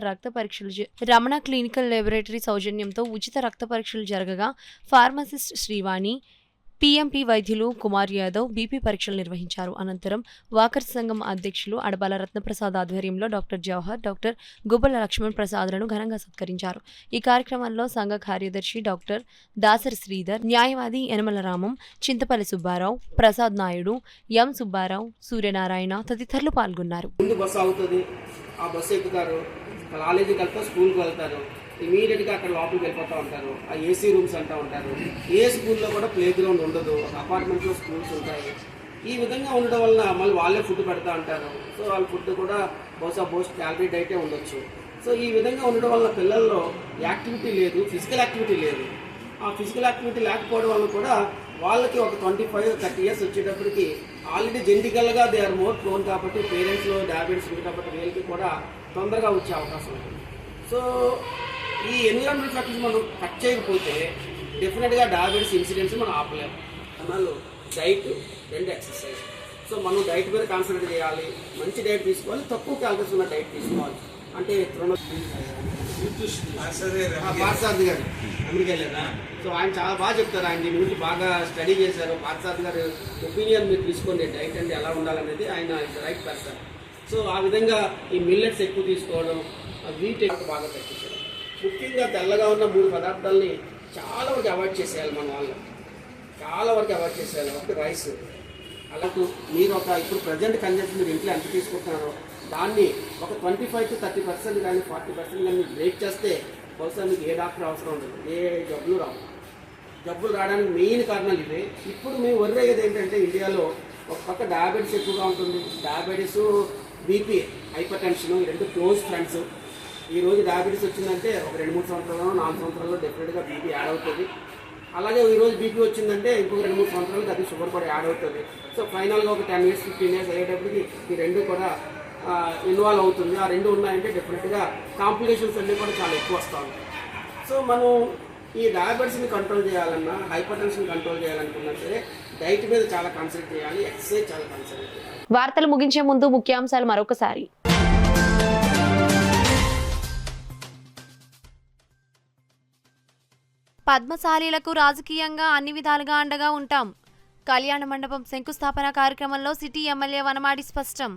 రక్త పరీక్షలు జరగగా ఫార్మసిస్ట్ శ్రీవాణి, పీఎంపీ వైద్యులు కుమార్ యాదవ్ బీపీ పరీక్షలు నిర్వహించారు. అనంతరం వాకర్స్ సంఘం అధ్యక్షులు అడబాల రత్నప్రసాద్ ఆధ్వర్యంలో డాక్టర్ జవహర్, డాక్టర్ గుబ్బల లక్ష్మణ్ ప్రసాద్లను ఘనంగా సత్కరించారు. ఈ కార్యక్రమంలో సంఘ కార్యదర్శి డాక్టర్ దాసరి శ్రీధర్, న్యాయవాది యనమల రామం, చింతపల్లి సుబ్బారావు, ప్రసాద్ నాయుడు, ఎం సుబ్బారావు, సూర్యనారాయణ తదితరులు పాల్గొన్నారు. ముందు బస్సు అవుతుంది, ఆ బస్సు ఎక్కుతారు, కాలేజీకి వెళ్తారు, స్కూల్కి వెళ్తారు, ఇమీడియట్గా అక్కడ లోపలికి వెళ్ళిపోతూ ఉంటారు. ఆ ఏసీ రూమ్స్ అంటూ ఉంటారు. ఏ స్కూల్లో కూడా ప్లే గ్రౌండ్ ఉండదు, అపార్ట్మెంట్లో స్కూల్స్ ఉంటాయి. ఈ విధంగా ఉండడం వలన మళ్ళీ వాళ్ళే ఫుడ్ పెడతా ఉంటారు. సో వాళ్ళ ఫుడ్ కూడా బహుశా క్యాలరీ డైటే ఉండొచ్చు. సో ఈ విధంగా ఉండడం వల్ల పిల్లల్లో యాక్టివిటీ లేదు, ఫిజికల్ యాక్టివిటీ లేదు. ఆ ఫిజికల్ యాక్టివిటీ లేకపోవడం వల్ల కూడా వాళ్ళకి ఒక 25-30 ఇయర్స్ వచ్చేటప్పటికి ఆల్రెడీ జెనెటికల్గా దే ఆర్ మోర్ ప్రోన్ కాబట్టి, పేరెంట్స్లో డయాబెటీస్ ఉంది కాబట్టి వీళ్ళకి కూడా తొందరగా వచ్చే అవకాశం ఉంటుంది. సో ఈ ఎన్విరాన్మెంట్ ఫ్యాక్టర్స్ మనం కట్ చేయకపోతే డెఫినెట్గా డయాబెటీస్ ఇన్సిడెంట్స్ మనం ఆపలేము. అన్నాళ్ళు డైట్, 2 ఎక్సర్సైజ్. సో మనం డైట్ మీద కాన్సన్ట్రేట్ చేయాలి, మంచి డైట్ తీసుకోవాలి, తక్కువ క్యాలరీస్ ఉన్న డైట్ తీసుకోవాలి. అంటే పార్సారథి గారు అమెరికా వెళ్ళారా, సో ఆయన చాలా బాగా చెప్తారు. ఆయన దీని గురించి బాగా స్టడీ చేశారు. పార్సారథి గారు ఒపీనియన్ మీరు తీసుకోండి, డైట్ అంటే ఎలా ఉండాలనేది ఆయన రైట్ పర్సన్. సో ఆ విధంగా ఈ మిల్లెట్స్ ఎక్కువ తీసుకోవడం, వీట్ బాగా తగ్గించడం, ముఖ్యంగా తెల్లగా ఉన్న 3 పదార్థాలని చాలా వరకు అవాయిడ్ చేసేయాలి. మన వాళ్ళు చాలా వరకు అవాయిడ్ చేసేయాలి. ఒకటి రైస్. అలాగే మీరు ఇప్పుడు ప్రజెంట్ కన్జంప్షన్ మీరు ఇంట్లో ఎంత తీసుకుంటున్నారో దాన్ని ఒక 25-30% కానీ 40% కానీ మీరు బ్రేక్ చేస్తే బహుశా మీకు ఏ డాక్టర్ అవసరం ఉండదు, ఏ జబ్బులు రావు. జబ్బులు రావడానికి మెయిన్ కారణాలు ఇవే. ఇప్పుడు మేము వర్రీ అయ్యేది ఏంటంటే ఇండియాలో ఒక పక్క డయాబెటీస్ ఎక్కువగా ఉంటుంది. డయాబెటీస్, బీపీ, హైపర్ టెన్షన్, ఈ 2 క్లోజ్ ఫ్రెండ్స్. ఈ రోజు డయాబెటీస్ వచ్చిందంటే ఒక 2-3 సంవత్సరాలు 4 సంవత్సరాల్లో డెఫినెట్గా బీపీ యాడ్ అవుతుంది. అలాగే ఈరోజు బీపీ వచ్చిందంటే ఇంకొక 2-3 సంవత్సరాలకు అది షుగర్ కూడా యాడ్ అవుతుంది. సో ఫైనల్గా ఒక 10 years 15 years అయ్యేటప్పటికి ఈ 2 కూడా ఇన్వాల్వ్ అవుతుంది. ఆ 2 ఉన్నాయంటే డెఫినెట్గా కాంప్లికేషన్స్ అన్నీ కూడా చాలా ఎక్కువ వస్తూ ఉంటాయి. సో మనం ఈ డయాబెటీస్ని కంట్రోల్ చేయాలన్నా, హైపర్ టెన్షన్ కంట్రోల్ చేయాలనుకున్నా సరే డైట్ మీద చాలా కాన్సన్ట్రేట్ చేయాలి, ఎక్సర్సైజ్ చాలా కాన్సన్ట్రేట్ చేయాలి. వార్తలు ముగించే ముందు ముఖ్యాంశాలు మరొకసారి. పద్మశాలీలకు రాజకీయంగా అన్ని విధాలుగా అండగా ఉంటాం. కళ్యాణ మండపం శంకుస్థాపన కార్యక్రమంలో సిటీ ఎమ్మెల్యే వనమాడి స్పష్టం.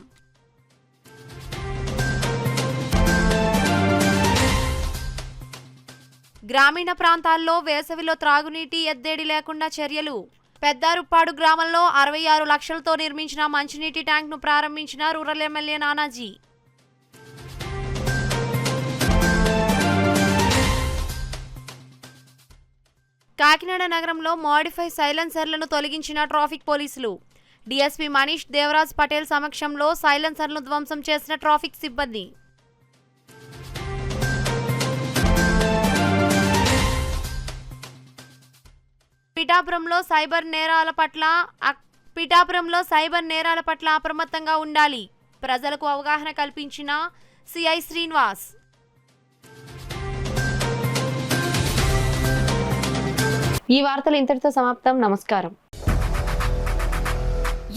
గ్రామీణ ప్రాంతాల్లో వేసవిలో త్రాగునీటి ఎద్దడి లేకుండా చర్యలు. పెద్దారుప్పాడు గ్రామంలో 66 లక్షలతో నిర్మించిన మంచినీటి ట్యాంక్ను ప్రారంభించిన రూరల్ ఎమ్మెల్యే నానాజీ. కాకినాడ నగరంలో మోడిఫై సైలెన్సర్లను తొలగించిన ట్రాఫిక్ పోలీసులు. డీఎస్పీ మనీష్ దేవరాజ్ పటేల్ సమక్షంలో సైలెన్సర్లను ధ్వంసం చేసిన ట్రాఫిక్ సిబ్బంది. పిఠాపురంలో సైబర్ నేరాల పట్ల అప్రమత్తంగా ఉండాలి. ప్రజలకు అవగాహన కల్పించిన సిఐ శ్రీనివాస్. ఈ వార్తలు ఇంతటితో సమాప్తం. నమస్కారం.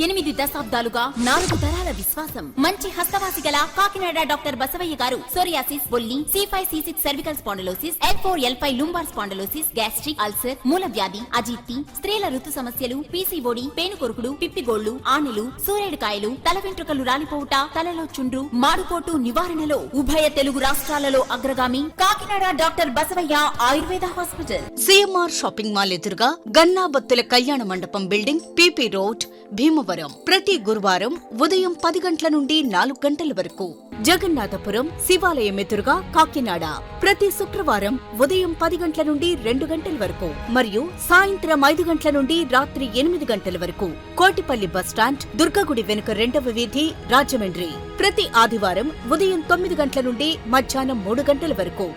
8 దశాబ్దాలుగా 4 తరాల విశ్వాసం. మంచి హస్తవాసి గల కాకినాడ డాక్టర్ బసవయ్య గారు సోరియాసిస్, బొల్లి, C5, C6 cervical spondylosis, L4, L5 lumbar spondylosis, gastric, ulcer, మూల వ్యాధి, అజీర్తి, స్త్రీల ఋతు సమస్యలు, PCOD, పేనుకొరుకుడు, పిప్పిగోళ్లు, ఆనెలు, సూరేడుకాయలు, తల వెంట్రుకలు రాలిపోవుట, తలలో చుండ్రు, మాడుకోటు నివారణలో ఉభయ తెలుగు రాష్ట్రాలలో అగ్రగామి Kakinada doctor Basavaiah Ayurveda hospital. CMR shopping mall ఎదురుగా గన్నాబత్తుల కళ్యాణ మండపం బిల్డింగ్, PP రోడ్, భీమవరం. ప్రతి గురువారం ఉదయం 10 గంటల నుండి 4 గంటల వరకు. జగన్నాథపురం శివాలయం ఎదురుగా కాకినాడ ప్రతి శుక్రవారం ఉదయం 10 గంటల నుండి 2 గంటల వరకు మరియు సాయంత్రం 5 గంటల నుండి రాత్రి 8 గంటల వరకు. కోటిపల్లి బస్టాండ్, దుర్గగుడి వెనుక 2వ వీధి, రాజమండ్రి ప్రతి ఆదివారం ఉదయం 9 గంటల నుండి మధ్యాహ్నం 3 గంటల వరకు.